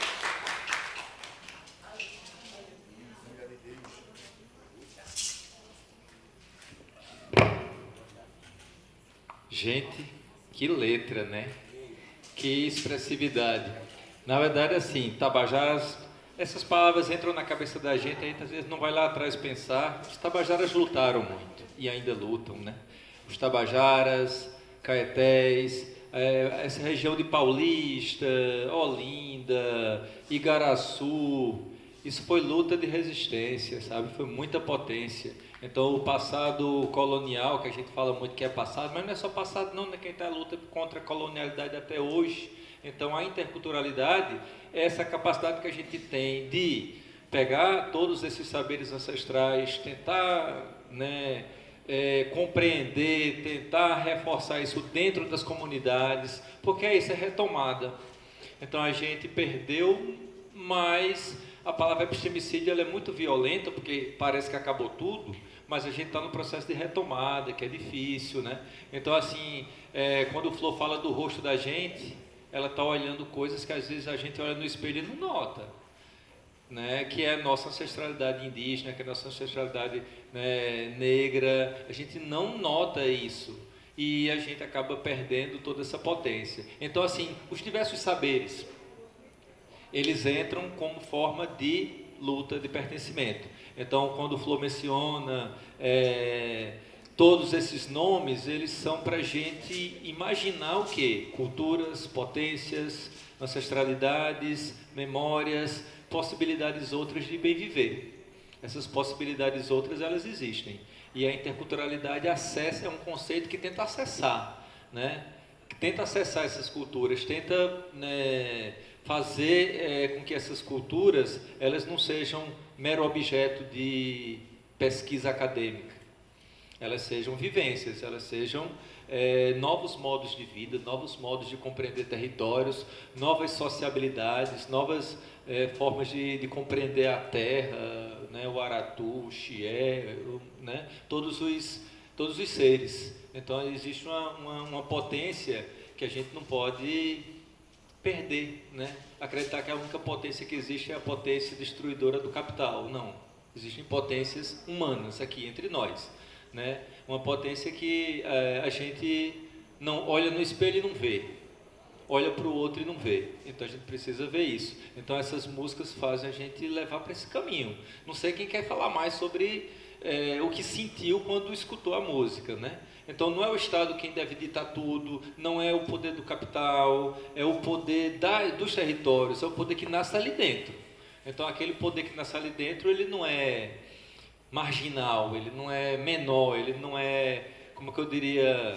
[SPEAKER 6] Gente, que letra, né? Que expressividade. Na verdade, assim, Tabajaras, essas palavras entram na cabeça da gente, a gente às vezes não vai lá atrás pensar. Os Tabajaras lutaram muito, e ainda lutam, né? Os Tabajaras, Caetés, essa região de Paulista, Olinda, Igaraçu, isso foi luta de resistência, sabe? Foi muita potência. Então, o passado colonial, que a gente fala muito que é passado, mas não é só passado não, né? Quem está luta contra a colonialidade até hoje. Então, a interculturalidade é essa capacidade que a gente tem de pegar todos esses saberes ancestrais, tentar, né, compreender, tentar reforçar isso dentro das comunidades, porque isso é retomada. Então, a gente perdeu, mas a palavra epistemicídio ela é muito violenta, porque parece que acabou tudo, mas a gente está no processo de retomada, que é difícil, né? Então, assim, quando o Flor fala do rosto da gente, ela está olhando coisas que às vezes a gente olha no espelho e não nota, né? Que é a nossa ancestralidade indígena, que é a nossa ancestralidade, né, negra. A gente não nota isso e a gente acaba perdendo toda essa potência. Então, assim, os diversos saberes, eles entram como forma de luta de pertencimento. Então, quando o Flor menciona todos esses nomes, eles são para a gente imaginar o quê? Culturas, potências, ancestralidades, memórias, possibilidades outras de bem viver. Essas possibilidades outras, elas existem. E a interculturalidade é um conceito que tenta acessar, né? Tenta acessar essas culturas, tenta, né, fazer com que essas culturas elas não sejam mero objeto de pesquisa acadêmica. Elas sejam vivências, elas sejam novos modos de vida, novos modos de compreender territórios, novas sociabilidades, novas formas de compreender a terra, né, o aratu, o xié, né, todos os seres. Então, existe uma potência que a gente não pode perder, né? Acreditar que a única potência que existe é a potência destruidora do capital. Não. Existem potências humanas aqui entre nós, né? Uma potência que a gente não olha no espelho e não vê, olha para o outro e não vê. Então a gente precisa ver isso. Então essas músicas fazem a gente levar para esse caminho. Não sei quem quer falar mais sobre o que sentiu quando escutou a música, né? Então não é o Estado quem deve ditar tudo, não é o poder do capital, é o poder dos territórios, é o poder que nasce ali dentro. Então aquele poder que nasce ali dentro, ele não é marginal, ele não é menor, ele não é, como que eu diria,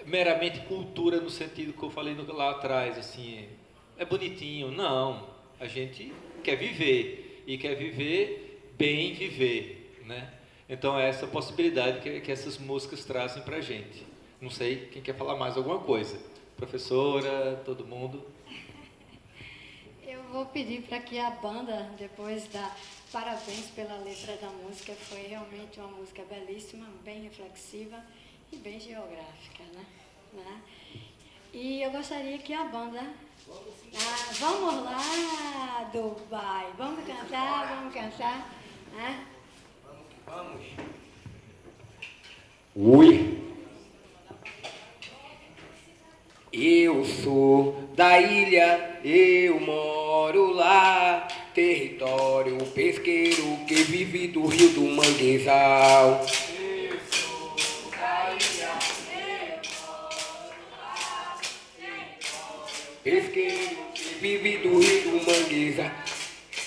[SPEAKER 6] meramente cultura no sentido que eu falei lá atrás, assim, é bonitinho. Não, a gente quer viver, e quer viver bem viver, né? Então é essa possibilidade que essas músicas trazem para a gente. Não sei, quem quer falar mais alguma coisa? Professora, todo mundo?
[SPEAKER 1] Eu vou pedir para que a banda, depois da parabéns pela letra da música, foi realmente uma música belíssima, bem reflexiva e bem geográfica, né? E eu gostaria que a banda... vamos lá, Dubai, vamos cantar, né?
[SPEAKER 2] Vamos. Ui. Eu sou da ilha, eu moro lá, território pesqueiro que vive do rio do Manguezal. Eu sou da ilha, eu moro lá, território pesqueiro que vive do rio do Manguezal.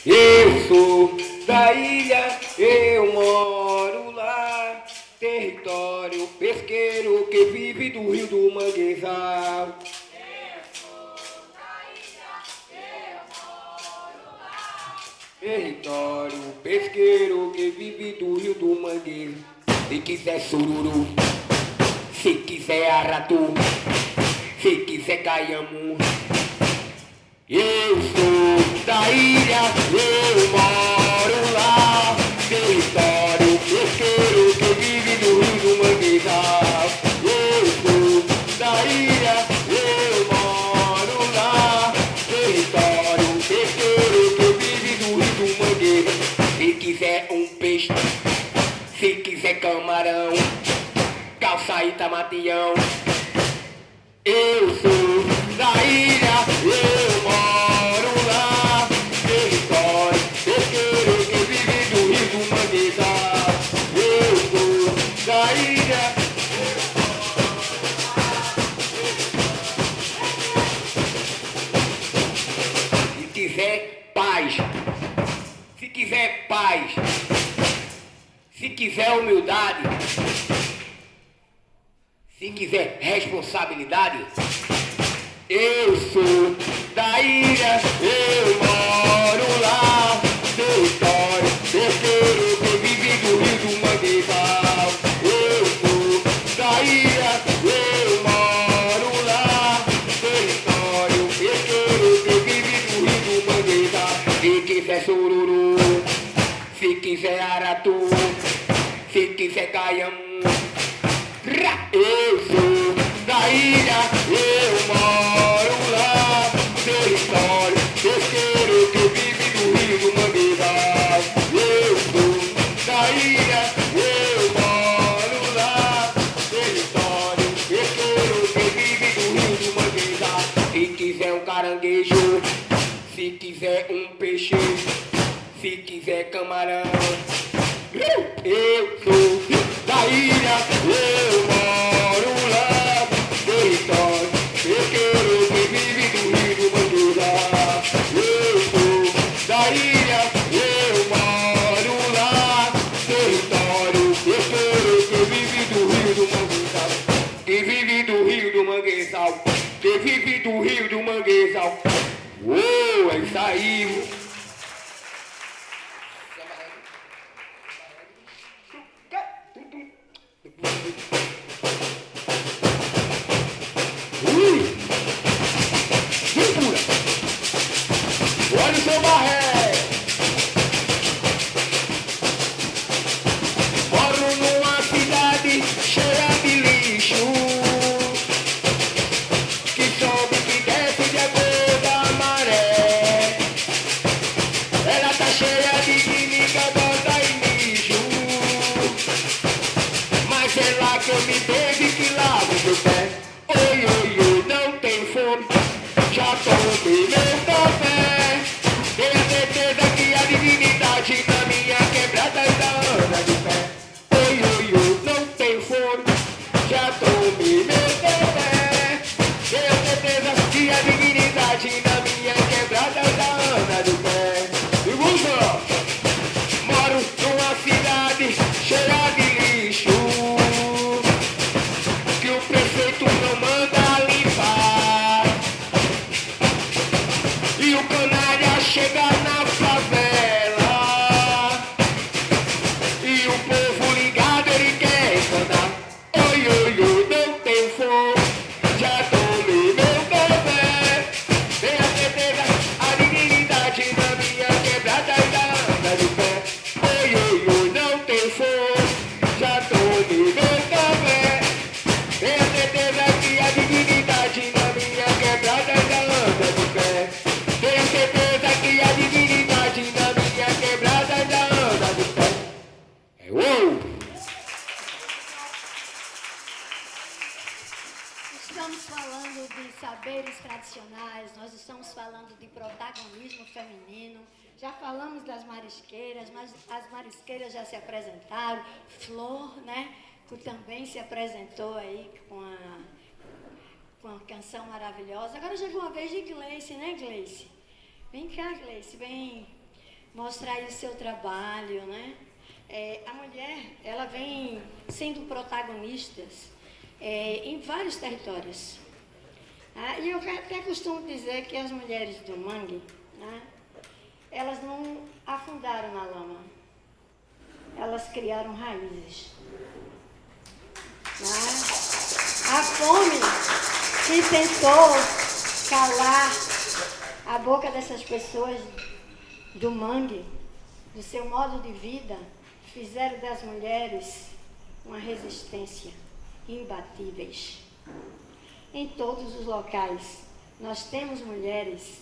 [SPEAKER 2] Eu sou da ilha, eu moro lá, território pesqueiro que vive do rio do Manguezal. Eu sou da ilha, eu moro lá, território pesqueiro que vive do rio do Manguezal. Se quiser sururu, se quiser aratu, se quiser caiamu. Eu sou da ilha, eu moro lá, território pesqueiro que vive do rio do Manguezal. Eu sou da ilha, eu moro lá, território pesqueiro que vive do rio do Manguezal. Se quiser um peixe, se quiser camarão, calça e tamatião. sou da ilha, eu moro lá. Território pesqueiro que vive do rio do Manguezal. Eu sou da ilha. Se quiser paz, se quiser paz, se quiser humildade, se quiser responsabilidade, eu sou da ilha, eu moro lá. Território pesqueiro que vive do rio do Manguezal. Eu sou da ilha, eu moro lá. Território pesqueiro que vive do rio do Manguezal. Se quiser sururu, se quiser aratu, se quiser caiamu, eu sou da ilha, eu moro lá. Território pesqueiro que vive do rio do Manguezal. Eu sou da ilha, eu moro lá. Território pesqueiro que vive do rio do Manguezal. Se quiser um caranguejo, se quiser um peixe, se quiser camarão, eu sou da ilha, eu moro lá. Território pesqueiro que vive do rio do Manguezal. Eu sou da ilha, eu moro lá. Território pesqueiro que vive do rio do Manguezal. Que vive do rio do Manguezal. Que vive do rio do Manguezal. Uou, é isso aí. Segura! Olha o seu barré! Moro numa cidade cheia de lixo, que sobe, que desce de acordo da maré. Ela tá cheia de química, gota e lixo, mas é lá que eu me bebo e que lavo meu pé. Oi, oi, oi, não tem fome, já tomei meu café. Tenho certeza que a divinidade na minha quebrada ainda anda de pé. Oi, oi, oi, não tem fome, já tomei meu café. Tenho certeza que a divinidade na minha quebrada ainda anda de pé. E usa! Moro numa cidade cheia de lixo, que o prefeito não manda limpar, e o canalha chega na favela, e o povo ligado ele quer enganar. Oi, oi, oi, não tem fome, já tomei meu café. Tenho certeza a dignidade na minha quebrada ainda anda de pé. Oi, oi, oi, não tem fome, já tomei meu café. Tenho certeza que a dignidade na minha quebrada ainda anda de pé. Tenho certeza que a dignidade na minha quebrada ainda anda de pé. É uou!
[SPEAKER 1] Estamos falando de saberes tradicionais, nós estamos falando de protagonismo feminino, já falamos das marisqueiras, mas as marisqueiras já se apresentaram, Flor, né, que também se apresentou aí com a canção maravilhosa. Agora chegou a vez de Gleice, né, Gleice? Vem cá, Gleice, vem mostrar aí o seu trabalho, né? A mulher, ela vem sendo protagonistas em vários territórios. E eu até costumo dizer que as mulheres do mangue, né, elas não afundaram na lama, elas criaram raízes. A fome que tentou calar a boca dessas pessoas do mangue, do seu modo de vida, fizeram das mulheres uma resistência imbatíveis. Em todos os locais, nós temos mulheres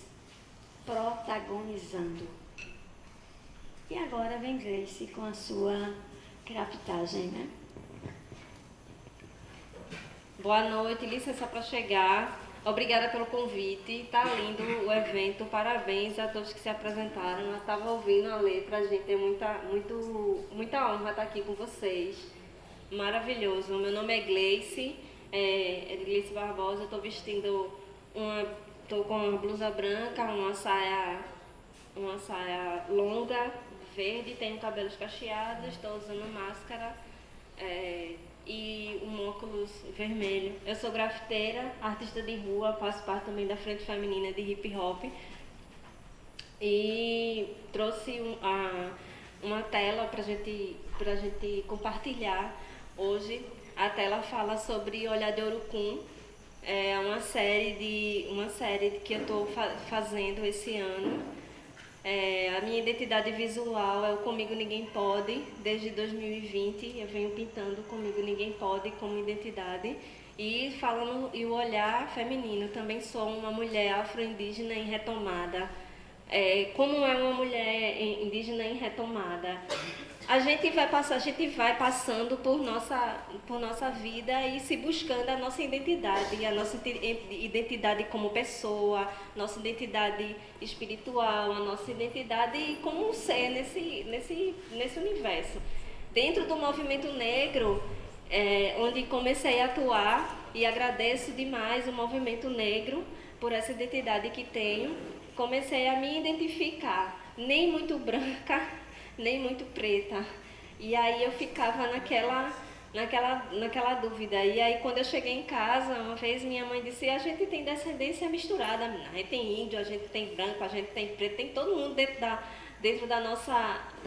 [SPEAKER 1] protagonizando. E agora vem Gleice com a sua craptagem, né?
[SPEAKER 9] Boa noite, licença para chegar. Obrigada pelo convite, tá lindo o evento, parabéns a todos que se apresentaram. Eu estava ouvindo a letra, gente, é muita honra estar aqui com vocês. Maravilhoso. Meu nome é Gleice, é de Gleice Barbosa, estou vestindo estou com uma blusa branca, uma saia longa, verde, tenho cabelos cacheados, estou usando máscara. E um óculos vermelho. Eu sou grafiteira, artista de rua, faço parte também da Frente Feminina de Hip Hop. E trouxe uma tela para gente compartilhar hoje. A tela fala sobre Olhar de Urucum. É uma série que eu estou fazendo esse ano. A minha identidade visual é o Comigo Ninguém Pode, desde 2020 eu venho pintando Comigo Ninguém Pode como identidade e o olhar feminino, também sou uma mulher afro-indígena em retomada. Como é uma mulher indígena em retomada? A gente vai passando por nossa vida e se buscando a nossa identidade como pessoa, nossa identidade espiritual, a nossa identidade como um ser nesse universo. Dentro do movimento negro, onde comecei a atuar, e agradeço demais o movimento negro por essa identidade que tenho, comecei a me identificar, nem muito branca, nem muito preta. E aí eu ficava naquela dúvida. E aí quando eu cheguei em casa, uma vez minha mãe disse, a gente tem descendência misturada, a gente tem índio, a gente tem branco, a gente tem preto, tem todo mundo dentro da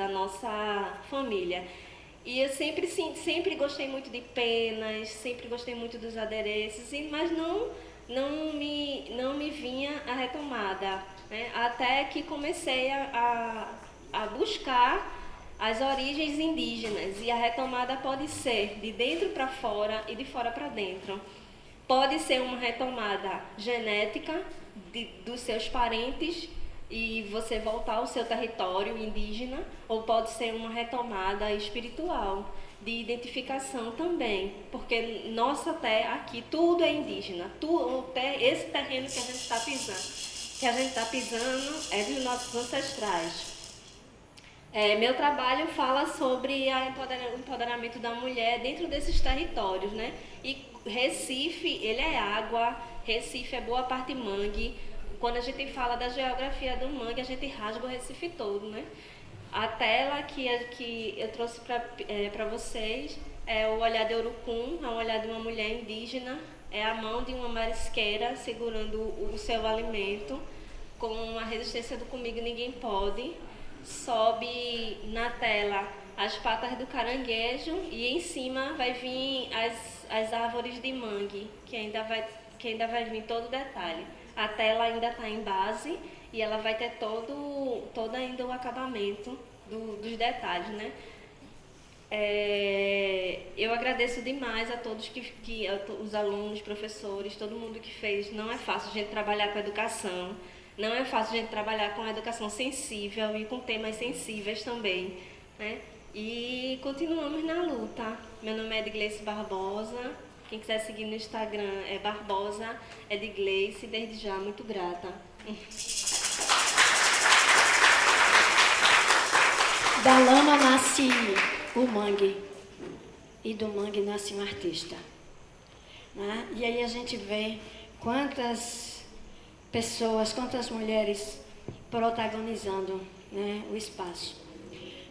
[SPEAKER 9] nossa família. E eu sempre gostei muito de penas, sempre gostei muito dos adereços, mas não me vinha a retomada, né? Até que comecei a buscar as origens indígenas, e a retomada pode ser de dentro para fora e de fora para dentro. Pode ser uma retomada genética dos seus parentes e você voltar ao seu território indígena, ou pode ser uma retomada espiritual, de identificação também, porque nossa terra aqui, tudo é indígena, esse terreno que a gente está pisando é dos nossos ancestrais. Meu trabalho fala sobre o empoderamento da mulher dentro desses territórios, né? E Recife, ele é água, Recife é boa parte mangue. Quando a gente fala da geografia do mangue, a gente rasga o Recife todo, né? A tela que eu trouxe para vocês é o olhar de Urucum, é o olhar de uma mulher indígena, é a mão de uma marisqueira segurando o seu alimento, com a resistência do Comigo Ninguém Pode. Sobe na tela as patas do caranguejo e em cima vai vir as árvores de mangue, que ainda vai vir todo o detalhe. A tela ainda está em base e ela vai ter todo ainda o acabamento dos detalhes, né? Eu agradeço demais a todos os alunos, professores, todo mundo que fez. Não é fácil a gente trabalhar com educação. Não é fácil a gente trabalhar com a educação sensível e com temas sensíveis também, né? E continuamos na luta. Meu nome é Edgleice Barbosa. Quem quiser seguir no Instagram é Barbosa Edgleice. Desde já, muito grata.
[SPEAKER 1] Da lama nasce o mangue e do mangue nasce um artista, né? E aí a gente vê quantas pessoas, quantas mulheres protagonizando, né, o espaço.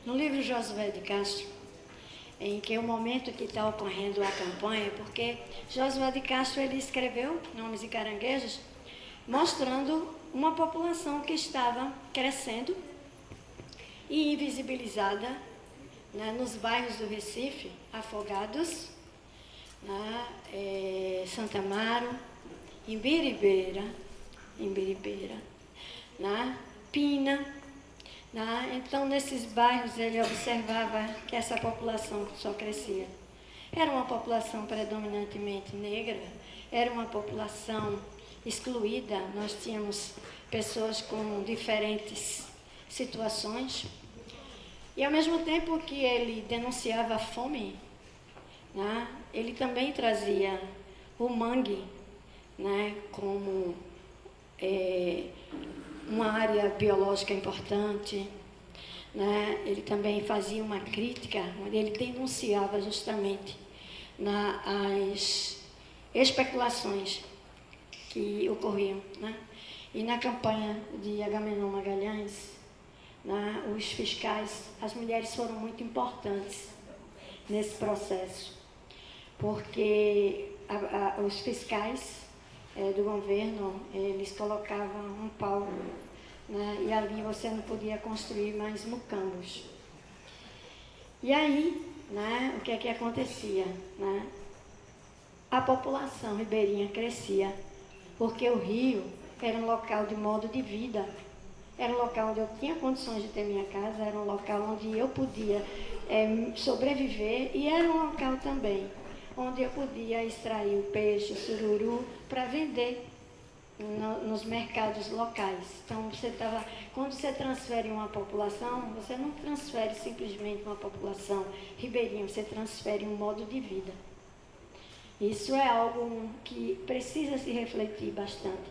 [SPEAKER 1] No livro Josué de Castro, em que o momento que está ocorrendo a campanha, porque Josué de Castro ele escreveu Nomes e Caranguejos, mostrando uma população que estava crescendo e invisibilizada, né, nos bairros do Recife, Afogados, né, Santa Amaro, Imbiribeira, né? Pina, né? Então, nesses bairros, ele observava que essa população só crescia. Era uma população predominantemente negra, era uma população excluída, nós tínhamos pessoas com diferentes situações. E, ao mesmo tempo que ele denunciava a fome, né? Ele também trazia o mangue, né, como uma área biológica importante, né? Ele também fazia uma crítica, onde ele denunciava justamente as especulações que ocorriam, né? E na campanha de Agamenon Magalhães, né, os fiscais, as mulheres foram muito importantes nesse processo, porque os fiscais do governo, eles colocavam um pau, né, e ali você não podia construir mais mucambos. E aí, né, o que é que acontecia? Né? A população ribeirinha crescia, porque o rio era um local de modo de vida, era um local onde eu tinha condições de ter minha casa, era um local onde eu podia sobreviver, e era um local também onde eu podia extrair o peixe, o sururu, para vender nos mercados locais. Então, quando você transfere uma população, você não transfere simplesmente uma população ribeirinha, você transfere um modo de vida. Isso é algo que precisa se refletir bastante,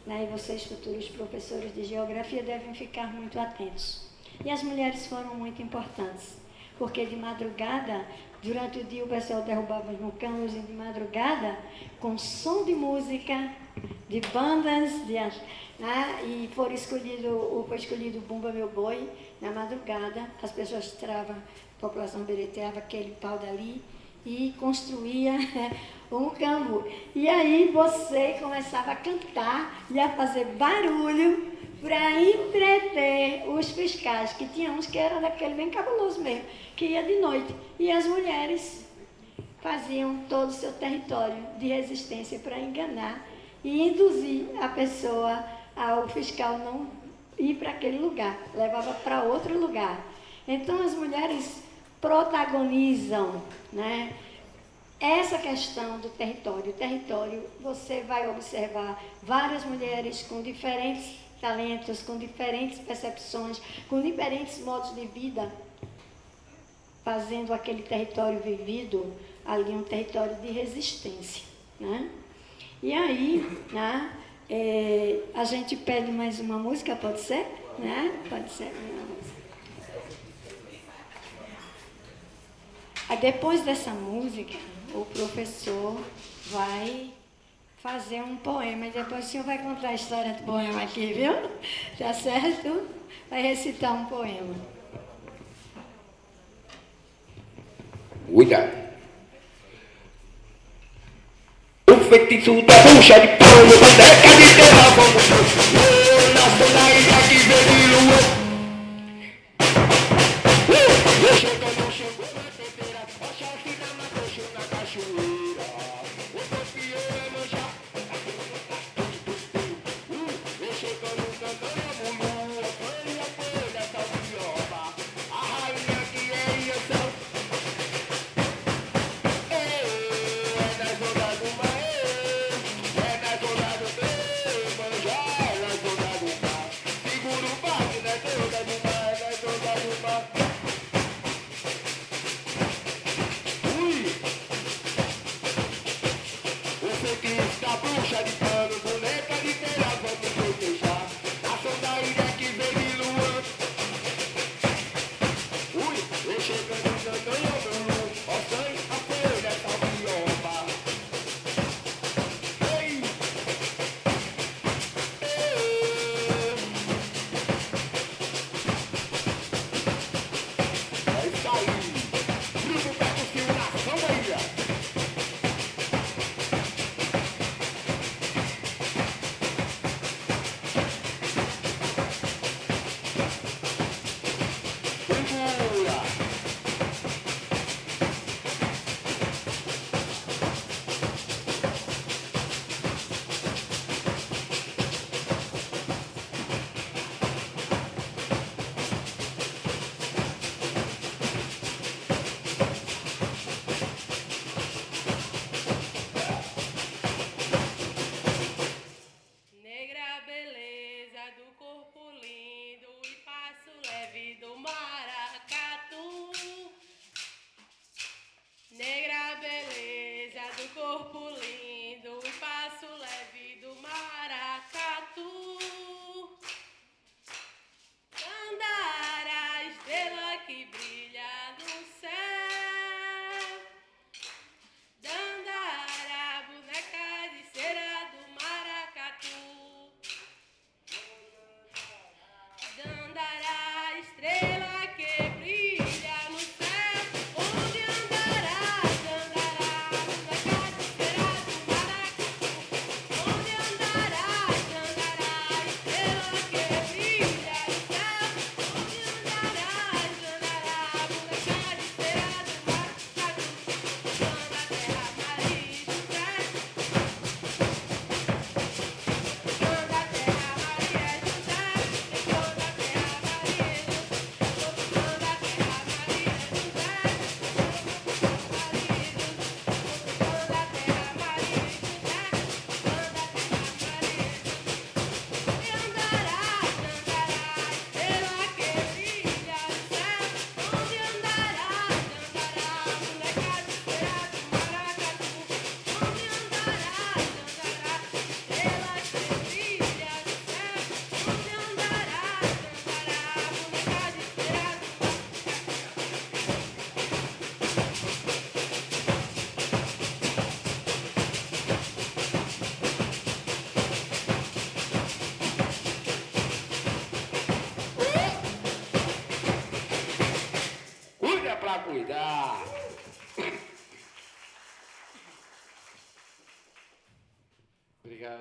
[SPEAKER 1] né? E vocês, futuros professores de geografia, devem ficar muito atentos. E as mulheres foram muito importantes, porque de madrugada, durante o dia o pessoal derrubava os mucambos, e de madrugada, com som de música, de bandas, né? E foi escolhido o Bumba Meu Boi, na madrugada, as pessoas tiravam, a população bereteava aquele pau dali e construía o mucambo. E aí você começava a cantar e a fazer barulho para entreter os fiscais, que tinha uns que eram daquele bem cabuloso mesmo, que ia de noite. E as mulheres faziam todo o seu território de resistência para enganar e induzir a pessoa, ao fiscal não ir para aquele lugar, levava para outro lugar. Então as mulheres protagonizam, né, essa questão do território. O território, você vai observar várias mulheres com diferentes talentos, com diferentes percepções, com diferentes modos de vida, fazendo aquele território vivido ali um território de resistência, né? E aí, né, a gente pede mais uma música, pode ser? Né? Pode ser. Aí, depois dessa música, o professor vai fazer um poema, e depois o senhor vai contar a história do poema aqui, viu? Tá certo? Vai recitar um poema.
[SPEAKER 2] Cuidado. O feitiço da bruxa de pau, boneca de terra, vamos nasce na ilha que veio eu chegando, chegou na temperatura, a chacina matou na cachoeira. O campeão é manjar, eu chegando, cantando a mulher, foi a folha da viola, a rainha que é Iação. É na zona do Maê, é na zona do Manjar,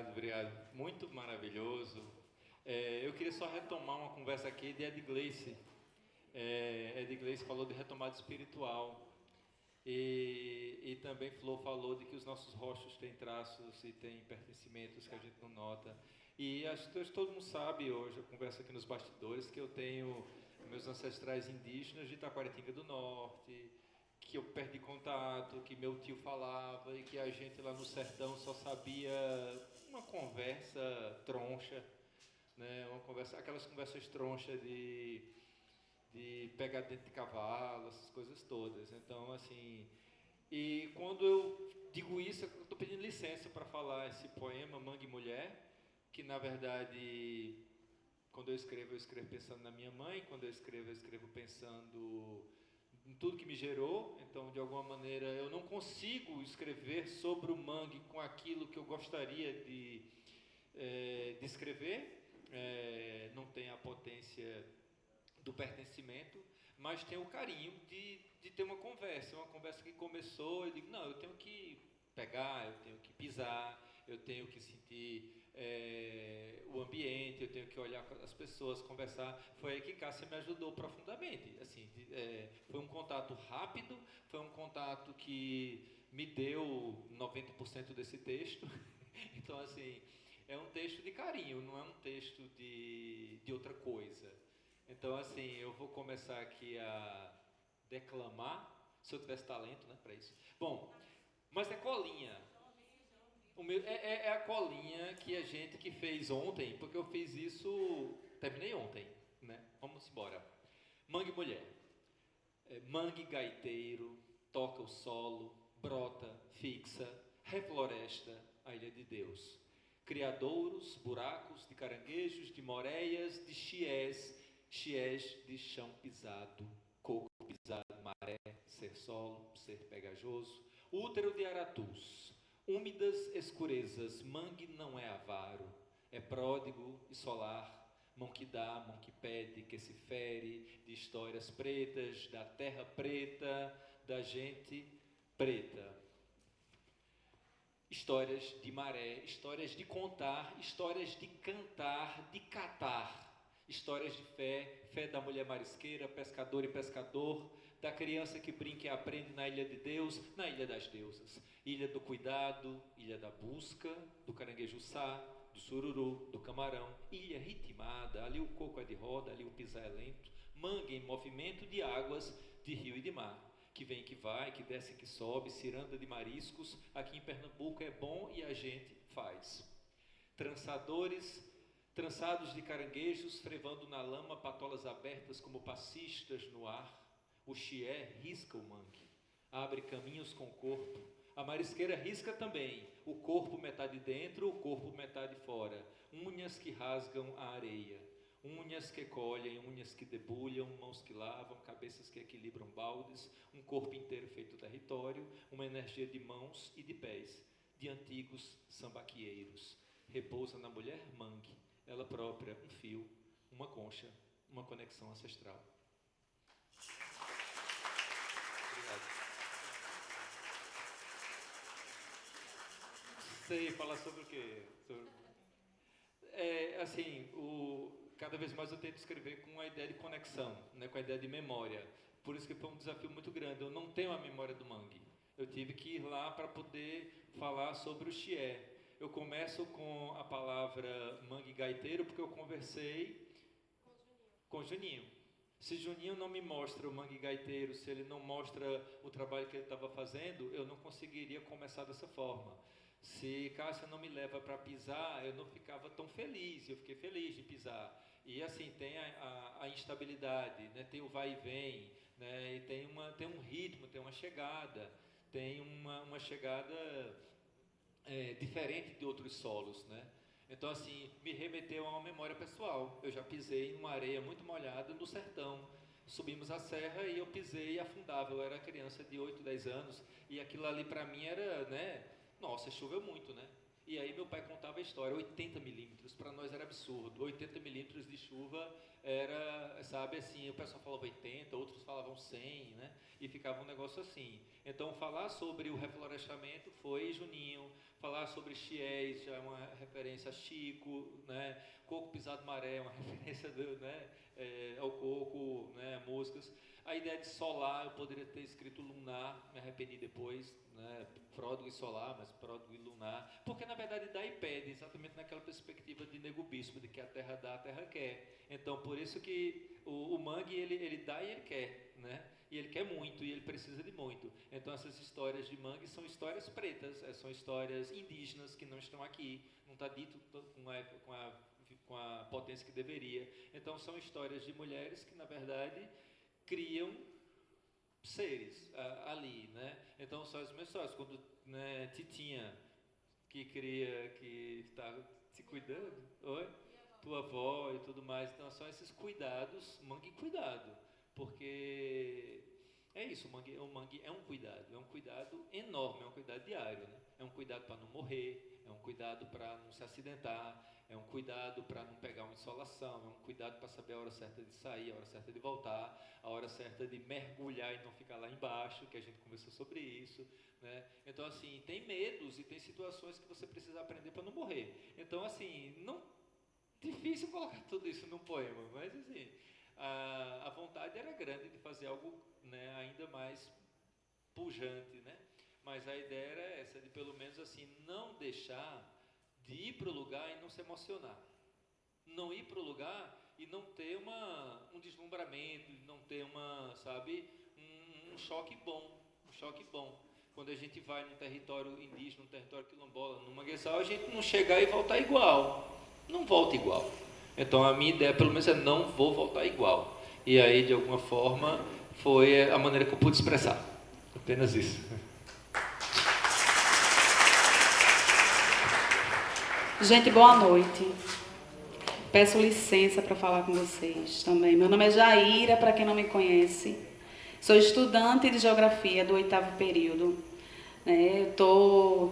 [SPEAKER 6] Obrigado. Muito maravilhoso. Eu queria só retomar uma conversa aqui de Ed Gleice. Ed Gleice falou de retomada espiritual. E também Flor falou de que os nossos rostos têm traços e têm pertencimentos que a gente não nota. E acho que todo mundo sabe, hoje eu converso aqui nos bastidores, que eu tenho meus ancestrais indígenas de Taquaritinga do Norte, que eu perdi contato, que meu tio falava e que a gente lá no sertão só sabia uma conversa troncha, né? Aquelas conversas tronchas de pegar dentro de cavalo, essas coisas todas. Então, assim, e quando eu digo isso, eu estou pedindo licença para falar esse poema Mangue Mulher, que na verdade, quando eu escrevo pensando na minha mãe, quando eu escrevo pensando em tudo que me gerou. Então, de alguma maneira, eu não consigo escrever sobre o mangue com aquilo que eu gostaria de escrever, não tem a potência do pertencimento, mas tem o carinho de ter uma conversa que começou, eu digo, não, eu tenho que pegar, eu tenho que pisar, eu tenho que sentir o ambiente, eu tenho que olhar com as pessoas, conversar. Foi aí que Cássia me ajudou profundamente. Assim, foi um contato rápido, foi um contato que me deu 90% desse texto. Então, assim, é um texto de carinho, não é um texto de outra coisa. Então, assim, eu vou começar aqui a declamar, se eu tivesse talento, né, para isso. Bom, mas é colinha. É a colinha que a gente que fez ontem, porque eu fiz isso, terminei ontem, né? Vamos embora. Mangue Mulher. Mangue gaiteiro, toca o solo, brota, fixa, refloresta a Ilha de Deus. Criadouros, buracos de caranguejos, de moreias, de chiés de chão pisado, coco pisado, maré, ser solo, ser pegajoso, útero de aratus, úmidas escurezas, mangue não é avaro, é pródigo e solar, mão que dá, mão que pede, que se fere, de histórias pretas, da terra preta, da gente preta. Histórias de maré, histórias de contar, histórias de cantar, de catar. Histórias de fé da mulher marisqueira, pescador e pescador, da criança que brinca e aprende na Ilha de Deus, na Ilha das Deusas. Ilha do cuidado, ilha da busca, do caranguejo-sá, do sururu, do camarão. Ilha ritmada, ali o coco é de roda, ali o pisar é lento. Mangue em movimento de águas, de rio e de mar. Que vem, que vai, que desce, que sobe, ciranda de mariscos. Aqui em Pernambuco é bom e a gente faz. Trançados de caranguejos, frevando na lama, patolas abertas como passistas no ar. O chié risca o mangue, abre caminhos com o corpo. A marisqueira risca também, o corpo metade dentro, o corpo metade fora. Unhas que rasgam a areia, unhas que colhem, unhas que debulham, mãos que lavam, cabeças que equilibram baldes, um corpo inteiro feito território, uma energia de mãos e de pés, de antigos sambaquieiros. Repousa na mulher mangue, ela própria, um fio, uma concha, uma conexão ancestral. Obrigado. Sei falar sobre o quê? Cada vez mais eu tento escrever com a ideia de conexão, né, com a ideia de memória. Por isso que foi um desafio muito grande. Eu não tenho a memória do mangue. Eu tive que ir lá para poder falar sobre o chié. Eu começo com a palavra mangue gaiteiro porque eu conversei com Juninho. Se Juninho não me mostra o mangue gaiteiro, se ele não mostra o trabalho que ele estava fazendo, eu não conseguiria começar dessa forma. Se Cássia não me leva para pisar, eu não ficava tão feliz. Eu fiquei feliz de pisar. E assim, tem a instabilidade, né? Tem o vai e vem, né? E tem um ritmo, tem uma chegada, tem uma chegada diferente de outros solos, né? Então, assim, me remeteu a uma memória pessoal. Eu já pisei numa areia muito molhada no sertão. Subimos a serra e eu pisei e afundava. Eu era criança de 8, 10 anos e aquilo ali para mim era, né? Nossa, choveu muito, né? E aí meu pai contava a história, 80 milímetros, para nós era absurdo, 80 milímetros de chuva era, sabe, assim, o pessoal falava 80, outros falavam 100, né, e ficava um negócio assim. Então, falar sobre o reflorestamento foi Juninho, falar sobre Chiés, já é uma referência a Chico, né, Coco Pisado Maré, uma referência né, ao coco, né, músicas. A ideia de solar, eu poderia ter escrito lunar, me arrependi depois, né, pródigo e solar, mas pródigo e lunar, porque na verdade dá e pede, exatamente naquela perspectiva de Nego Bispo, de que a terra dá, a terra quer. Então, por isso que o mangue, ele dá e ele quer, né? E ele quer muito, e ele precisa de muito. Então, essas histórias de mangue são histórias pretas, são histórias indígenas que não estão aqui, não está dito com a potência que deveria. Então, são histórias de mulheres que, na verdade, criam seres ali, né? Então, são as mesmas histórias. Quando, né, Titinha, que está se cuidando, oi? Tua avó e tudo mais. Então, são esses cuidados, mangue cuidado, porque é isso, o mangue é um cuidado enorme, é um cuidado diário, né? É um cuidado para não morrer, é um cuidado para não se acidentar, é um cuidado para não pegar uma insolação, é um cuidado para saber a hora certa de sair, a hora certa de voltar, a hora certa de mergulhar e não ficar lá embaixo, que a gente conversou sobre isso, né? Então, assim, tem medos e tem situações que você precisa aprender para não morrer. Então, assim, difícil colocar tudo isso num poema, mas, assim, a vontade era grande de fazer algo, né, ainda mais pujante, né? Mas a ideia era essa, de pelo menos, assim, não deixar de ir para o lugar e não se emocionar. Não ir para o lugar e não ter um deslumbramento, não ter um choque bom. Quando a gente vai num território indígena, num território quilombola, num manguezal, a gente não chegar e voltar igual. Não volta igual. Então, a minha ideia, pelo menos, é não vou voltar igual. E aí, de alguma forma, foi a maneira que eu pude expressar. Apenas isso.
[SPEAKER 10] Gente, boa noite. Peço licença para falar com vocês também. Meu nome é Jaira, para quem não me conhece. Sou estudante de Geografia do 8º período.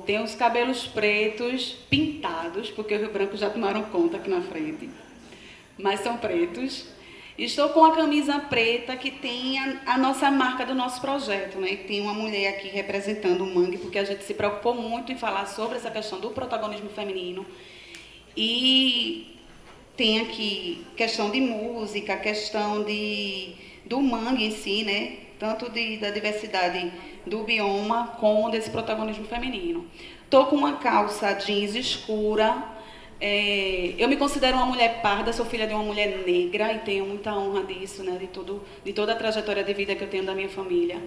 [SPEAKER 10] Tenho os cabelos pretos pintados, porque os brancos já tomaram conta aqui na frente. Mas são pretos. Estou com a camisa preta que tem a nossa marca do nosso projeto, né? Tem uma mulher aqui representando o mangue, porque a gente se preocupou muito em falar sobre essa questão do protagonismo feminino. E tem aqui questão de música, questão do mangue em si, né? Tanto da diversidade do bioma como desse protagonismo feminino. Estou com uma calça jeans escura. Eu me considero uma mulher parda, sou filha de uma mulher negra e tenho muita honra disso, né, de toda a trajetória de vida que eu tenho da minha família.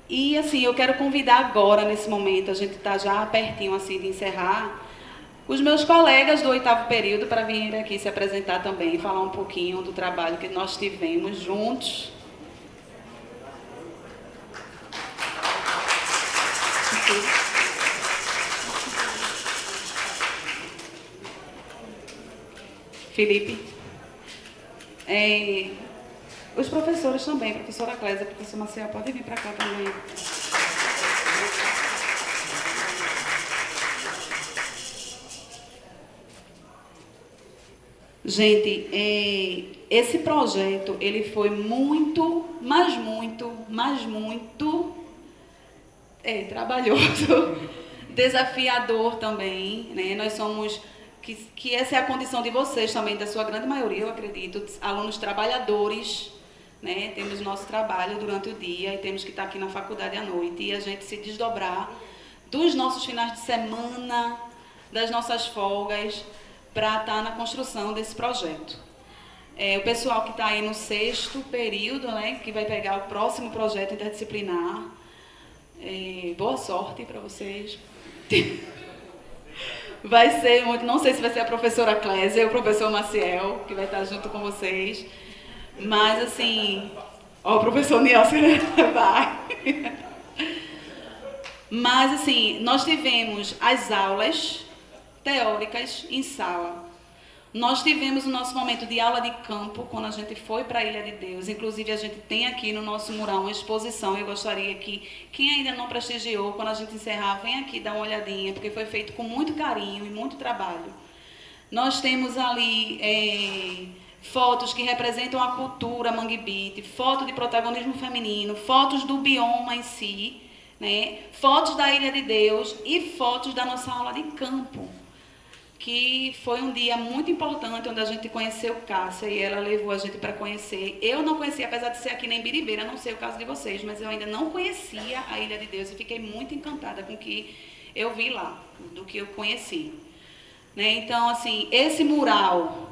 [SPEAKER 10] E, assim, eu quero convidar agora, nesse momento, a gente está já pertinho assim, de encerrar, os meus colegas do 8º período para vir aqui se apresentar também, falar um pouquinho do trabalho que nós tivemos juntos. Felipe. Os professores também, professora Clésia, professor Maciel, pode vir para cá também. Gente, esse projeto, ele foi muito trabalhoso, desafiador também, né? Nós somos... Que essa é a condição de vocês também, da sua grande maioria, eu acredito, alunos trabalhadores, né? Temos nosso trabalho durante o dia e temos que estar aqui na faculdade à noite e a gente se desdobrar dos nossos finais de semana, das nossas folgas, para estar na construção desse projeto. O pessoal que está aí no 6º período, né? Que vai pegar o próximo projeto interdisciplinar, boa sorte para vocês. Vai ser muito, não sei se vai ser a professora Clésia ou o professor Maciel, que vai estar junto com vocês. Mas, assim, o professor Nielsen vai. Mas, assim, nós tivemos as aulas teóricas em sala, Nós tivemos o nosso momento de aula de campo, quando a gente foi para a Ilha de Deus. Inclusive, a gente tem aqui no nosso mural uma exposição. Eu gostaria que, quem ainda não prestigiou, quando a gente encerrar, vem aqui dar uma olhadinha, porque foi feito com muito carinho e muito trabalho. Nós temos ali fotos que representam a cultura Mangue Beat, foto de protagonismo feminino, fotos do bioma em si, né? Fotos da Ilha de Deus e fotos da nossa aula de campo, que foi um dia muito importante, onde a gente conheceu Cássia e ela levou a gente para conhecer. Eu não conhecia, apesar de ser aqui na Imbiribeira, não sei o caso de vocês, mas eu ainda não conhecia a Ilha de Deus e fiquei muito encantada com o que eu vi lá, do que eu conheci. Né? Então, assim, esse mural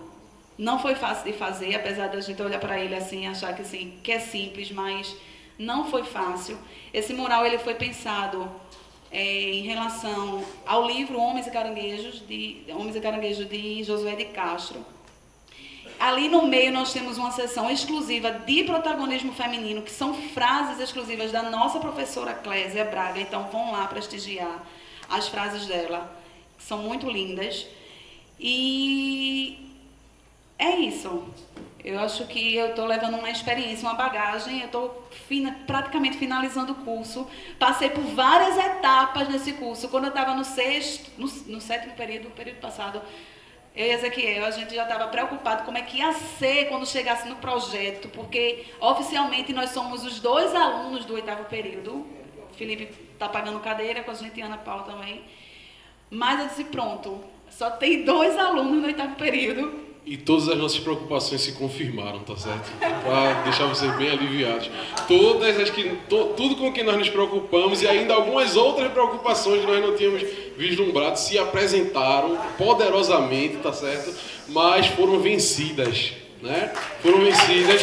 [SPEAKER 10] não foi fácil de fazer, apesar da gente olhar para ele assim, achar que, assim, que é simples, mas não foi fácil. Esse mural ele foi pensado em relação ao livro Homens e Caranguejos de Josué de Castro. Ali no meio nós temos uma seção exclusiva de protagonismo feminino, que são frases exclusivas da nossa professora Clésia Braga. Então vão lá prestigiar as frases dela, que são muito lindas. E é isso. Eu acho que eu estou levando uma experiência, uma bagagem. Eu estou praticamente finalizando o curso. Passei por várias etapas nesse curso. Quando eu estava no sétimo período, período passado, eu e Ezequiel, a gente já estava preocupado como é que ia ser quando chegasse no projeto, porque oficialmente nós somos os 2 alunos do 8º período. O Felipe está pagando cadeira com a gente e a Ana Paula também. Mas eu disse, pronto, só tem 2 alunos no 8º período.
[SPEAKER 11] E todas as nossas preocupações se confirmaram, tá certo? Para deixar vocês bem aliviados. Tudo com que nós nos preocupamos e ainda algumas outras preocupações que nós não tínhamos vislumbrado se apresentaram poderosamente, tá certo? Mas foram vencidas, né? Foram vencidas.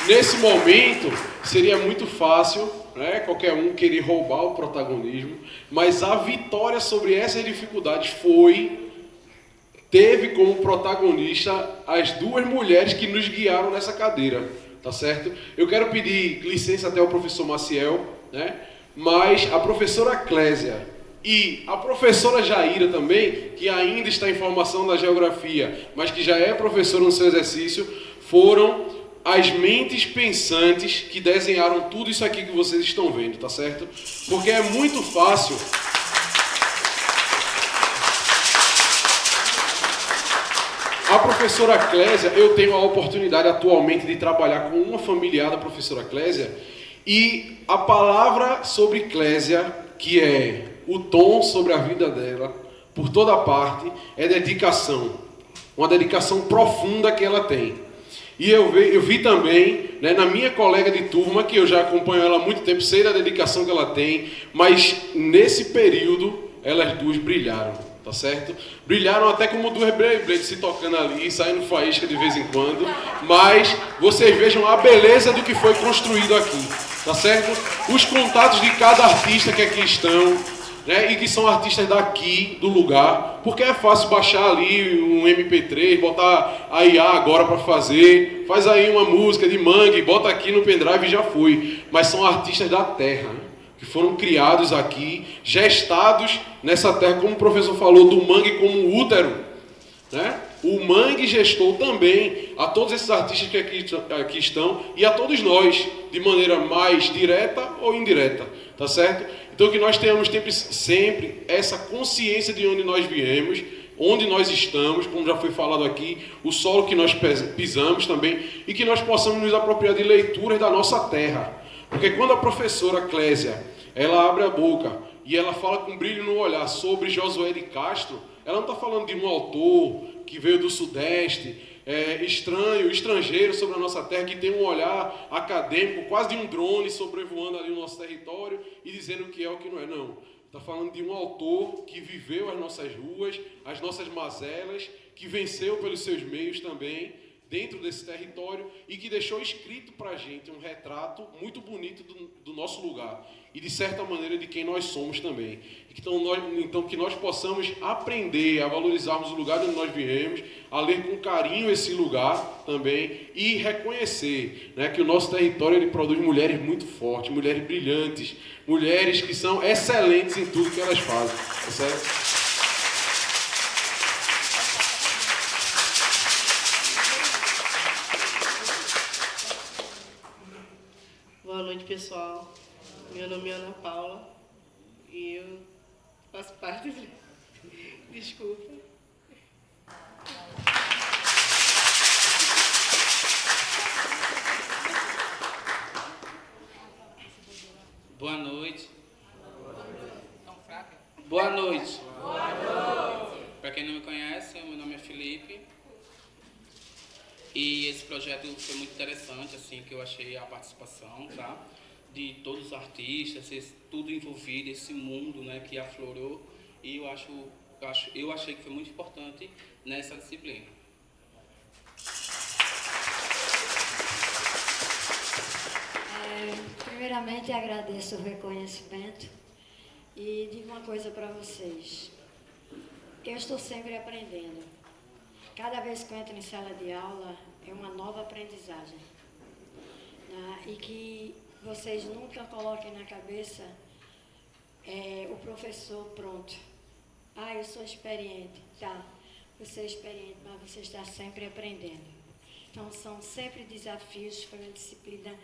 [SPEAKER 11] E nesse momento seria muito fácil, né, qualquer um querer roubar o protagonismo, mas a vitória sobre essas dificuldades teve como protagonista as 2 mulheres que nos guiaram nessa cadeira, tá certo? Eu quero pedir licença até ao professor Maciel, né? Mas a professora Clésia e a professora Jaira também, que ainda está em formação na geografia, mas que já é professora no seu exercício, foram as mentes pensantes que desenharam tudo isso aqui que vocês estão vendo, tá certo? Porque é muito fácil... A professora Clésia, eu tenho a oportunidade atualmente de trabalhar com uma familiar da professora Clésia, e a palavra sobre Clésia, que é o tom sobre a vida dela, por toda parte, é dedicação. Uma dedicação profunda que ela tem. E eu vi também, né, na minha colega de turma, que eu já acompanho ela há muito tempo, sei da dedicação que ela tem, mas nesse período, elas 2 brilharam. Tá certo? Brilharam até como 2 Beyblades se tocando ali, saindo faísca de vez em quando, mas vocês vejam a beleza do que foi construído aqui, tá certo? Os contatos de cada artista que aqui estão, né, e que são artistas daqui, do lugar, porque é fácil baixar ali um MP3, botar a IA agora para fazer, faz aí uma música de Mangue, bota aqui no pendrive e já foi, mas são artistas da terra, né? Que foram criados aqui, gestados nessa terra, como o professor falou, do mangue como útero, né? O mangue gestou também a todos esses artistas que aqui estão e a todos nós, de maneira mais direta ou indireta, tá certo? Então que nós tenhamos sempre essa consciência de onde nós viemos, onde nós estamos, como já foi falado aqui, o solo que nós pisamos também, e que nós possamos nos apropriar de leituras da nossa terra. Porque quando a professora Clésia, ela abre a boca e ela fala com brilho no olhar sobre Josué de Castro, ela não está falando de um autor que veio do Sudeste, estrangeiro sobre a nossa terra, que tem um olhar acadêmico, quase de um drone sobrevoando ali o nosso território e dizendo o que é o que não é. Não, está falando de um autor que viveu as nossas ruas, as nossas mazelas, que venceu pelos seus meios também, dentro desse território, e que deixou escrito para a gente um retrato muito bonito do nosso lugar e, de certa maneira, de quem nós somos também. Então, que nós possamos aprender a valorizarmos o lugar onde nós viemos, a ler com carinho esse lugar também e reconhecer, né, que o nosso território ele produz mulheres muito fortes, mulheres brilhantes, mulheres que são excelentes em tudo que elas fazem, tá certo?
[SPEAKER 10] nome é Ana Paula e eu faço parte de... Desculpa.
[SPEAKER 12] Boa noite. Boa noite. Para quem não me conhece, meu nome é Felipe. E esse projeto foi muito interessante, assim, que eu achei a participação, tá? De todos os artistas, tudo envolvido, esse mundo, né, que aflorou. E eu achei que foi muito importante nessa disciplina.
[SPEAKER 1] Primeiramente, agradeço o reconhecimento e digo uma coisa para vocês. Eu estou sempre aprendendo. Cada vez que eu entro em sala de aula, é uma nova aprendizagem. Né? E que vocês nunca coloquem na cabeça o professor pronto. Ah, eu sou experiente. Tá, você é experiente, mas você está sempre aprendendo. Então, são sempre desafios. Foi uma disciplina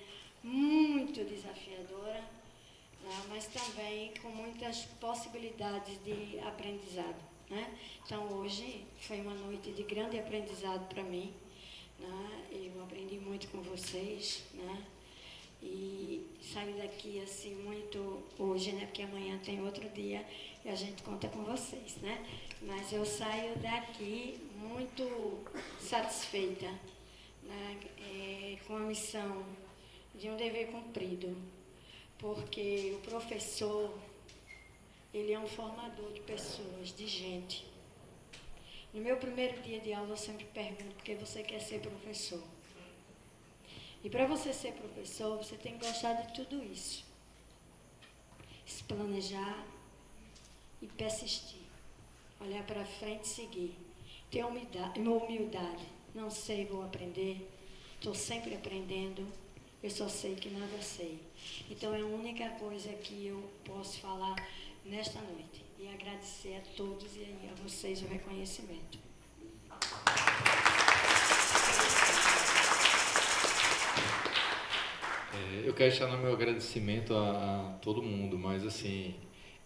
[SPEAKER 1] muito desafiadora, né? Mas também com muitas possibilidades de aprendizado. Né? Então, hoje foi uma noite de grande aprendizado para mim. Né? Eu aprendi muito com vocês, né? E saio daqui assim muito hoje, né? Porque amanhã tem outro dia e a gente conta com vocês, né? Mas eu saio daqui muito satisfeita, né? Com a missão de um dever cumprido, porque o professor, ele é um formador de pessoas, de gente. No meu primeiro dia de aula, eu sempre pergunto por que você quer ser professor. E para você ser professor, você tem que gostar de tudo isso. Se planejar e persistir. Olhar para frente e seguir. Ter humildade. Não sei, vou aprender. Estou sempre aprendendo. Eu só sei que nada sei. Então, é a única coisa que eu posso falar nesta noite. E agradecer a todos e a vocês o reconhecimento.
[SPEAKER 6] Eu quero deixar no meu agradecimento a todo mundo, mas assim,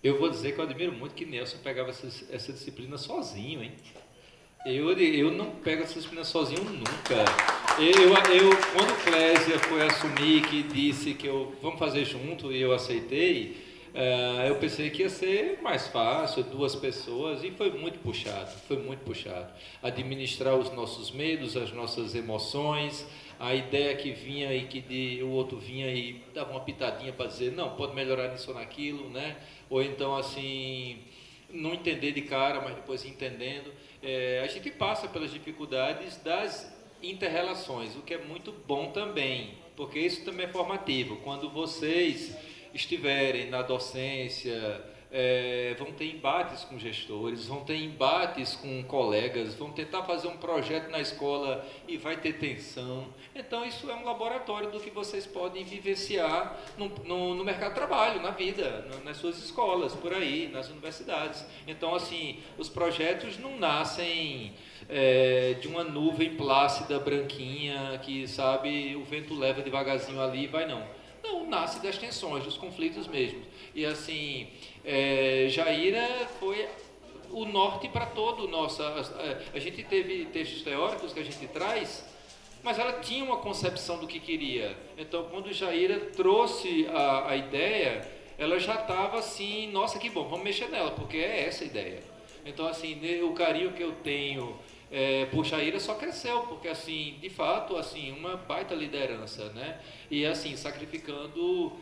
[SPEAKER 6] eu vou dizer que eu admiro muito que Nelson pegava essa disciplina sozinho, hein? Eu não pego essa disciplina sozinho nunca. Quando Clésia foi assumir, que disse que vamos fazer junto, e eu aceitei, eu pensei que ia ser mais fácil, 2 pessoas, e foi muito puxado. Administrar os nossos medos, as nossas emoções, a ideia que vinha e que o outro vinha e dava uma pitadinha para dizer, não, pode melhorar nisso ou naquilo, né? Ou então, assim, não entender de cara, mas depois entendendo. A gente passa pelas dificuldades das inter-relações, o que é muito bom também, porque isso também é formativo. Quando vocês estiverem na docência, vão ter embates com gestores, vão ter embates com colegas, vão tentar fazer um projeto na escola e vai ter tensão. Então, isso é um laboratório do que vocês podem vivenciar no mercado de trabalho, na vida, nas suas escolas, por aí, nas universidades. Então, assim, os projetos não nascem de uma nuvem plácida, branquinha, que, sabe, o vento leva devagarzinho ali e vai, não. Não, nasce das tensões, dos conflitos mesmo. E assim, Jaira foi o norte para todo o nosso... A gente teve textos teóricos que a gente traz, mas ela tinha uma concepção do que queria. Então, quando Jaira trouxe a ideia, ela já estava assim, nossa, que bom, vamos mexer nela, porque é essa a ideia. Então, assim, o carinho que eu tenho por Jaira só cresceu, porque, assim, de fato, assim, uma baita liderança, né? E, assim, sacrificando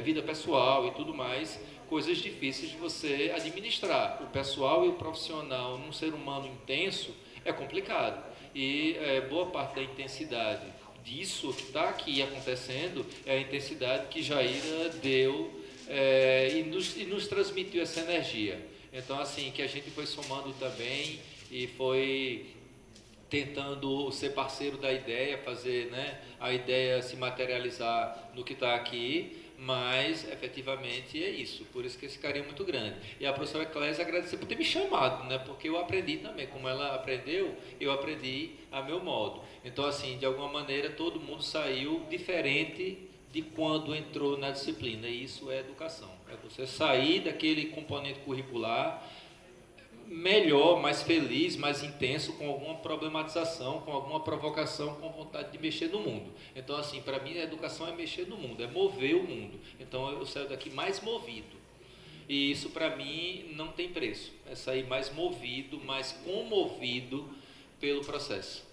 [SPEAKER 6] vida pessoal e tudo mais, coisas difíceis de você administrar. O pessoal e o profissional num ser humano intenso é complicado. E boa parte da intensidade disso que está aqui acontecendo é a intensidade que Jaira deu e nos transmitiu essa energia. Então, assim, que a gente foi somando também e foi tentando ser parceiro da ideia, fazer, né, a ideia se materializar no que está aqui, mas efetivamente é isso, por isso que esse carinho é muito grande. E a professora Clésia agradecer por ter me chamado, né, porque eu aprendi também, como ela aprendeu, eu aprendi a meu modo. Então, assim, de alguma maneira todo mundo saiu diferente de quando entrou na disciplina, e isso é educação. É você sair daquele componente curricular melhor, mais feliz, mais intenso, com alguma problematização, com alguma provocação, com vontade de mexer no mundo. Então, assim, para mim, a educação é mexer no mundo, é mover o mundo. Então, eu saio daqui mais movido. E isso, para mim, não tem preço. É sair mais movido, mais comovido pelo processo.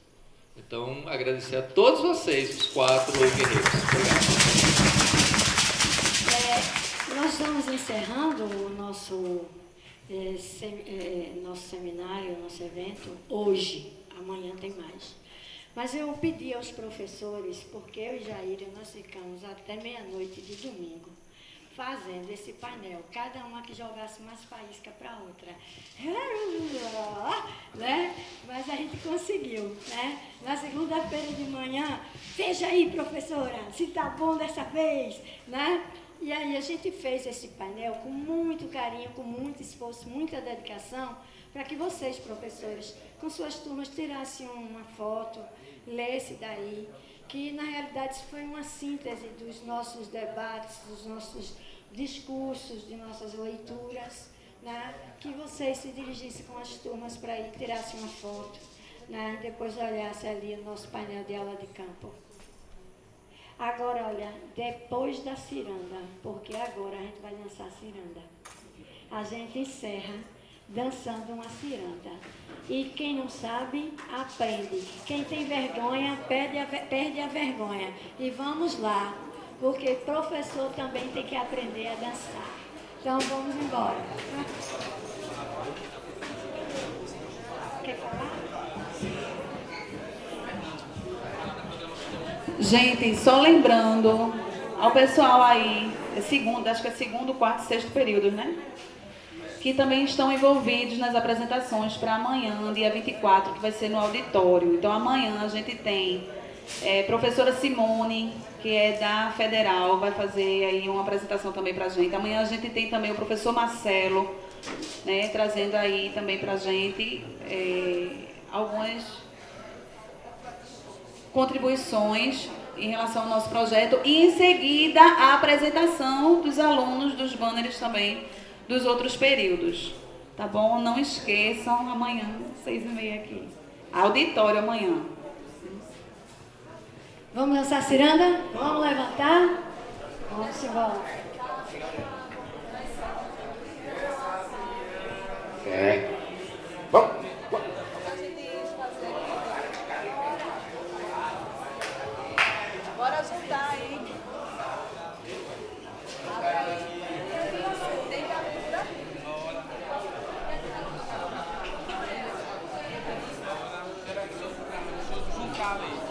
[SPEAKER 6] Então, agradecer a todos vocês, os 4 guerreiros. Obrigado.
[SPEAKER 1] Nós estamos encerrando o nosso seminário, nosso evento, hoje. Amanhã tem mais. Mas eu pedi aos professores, porque eu e Jair, nós ficamos até meia-noite de domingo, fazendo esse painel, cada uma que jogasse umas faíscas para a outra. Né? Mas a gente conseguiu. Né? Na segunda-feira de manhã, veja aí, professora, se está bom dessa vez. Né? E aí a gente fez esse painel com muito carinho, com muito esforço, muita dedicação, para que vocês, professores, com suas turmas, tirassem uma foto, lessem daí, que na realidade isso foi uma síntese dos nossos debates, dos nossos discursos, de nossas leituras, né? Que vocês se dirigissem com as turmas para ir, tirassem uma foto, né? Depois olhassem ali o nosso painel de aula de campo. Agora, olha, depois da ciranda, porque agora a gente vai dançar a ciranda. A gente encerra dançando uma ciranda. E quem não sabe, aprende. Quem tem vergonha, perde a vergonha. E vamos lá, porque professor também tem que aprender a dançar. Então, vamos embora. Quer falar?
[SPEAKER 10] Gente, só lembrando ao pessoal aí, acho que é segundo, quarto e sexto período, né? Que também estão envolvidos nas apresentações para amanhã, dia 24, que vai ser no auditório. Então, amanhã a gente tem professora Simone, que é da Federal, vai fazer aí uma apresentação também para a gente. Amanhã a gente tem também o professor Marcelo, né, trazendo aí também para a gente algumas contribuições em relação ao nosso projeto. E, em seguida, a apresentação dos alunos dos banners também, dos outros períodos, tá bom? Não esqueçam, amanhã, 6h30 aqui. Auditório amanhã.
[SPEAKER 1] Vamos dançar ciranda? Vamos levantar? Vamos embora.
[SPEAKER 2] Vamos.
[SPEAKER 10] Bora juntar aí.
[SPEAKER 12] Juntar ali.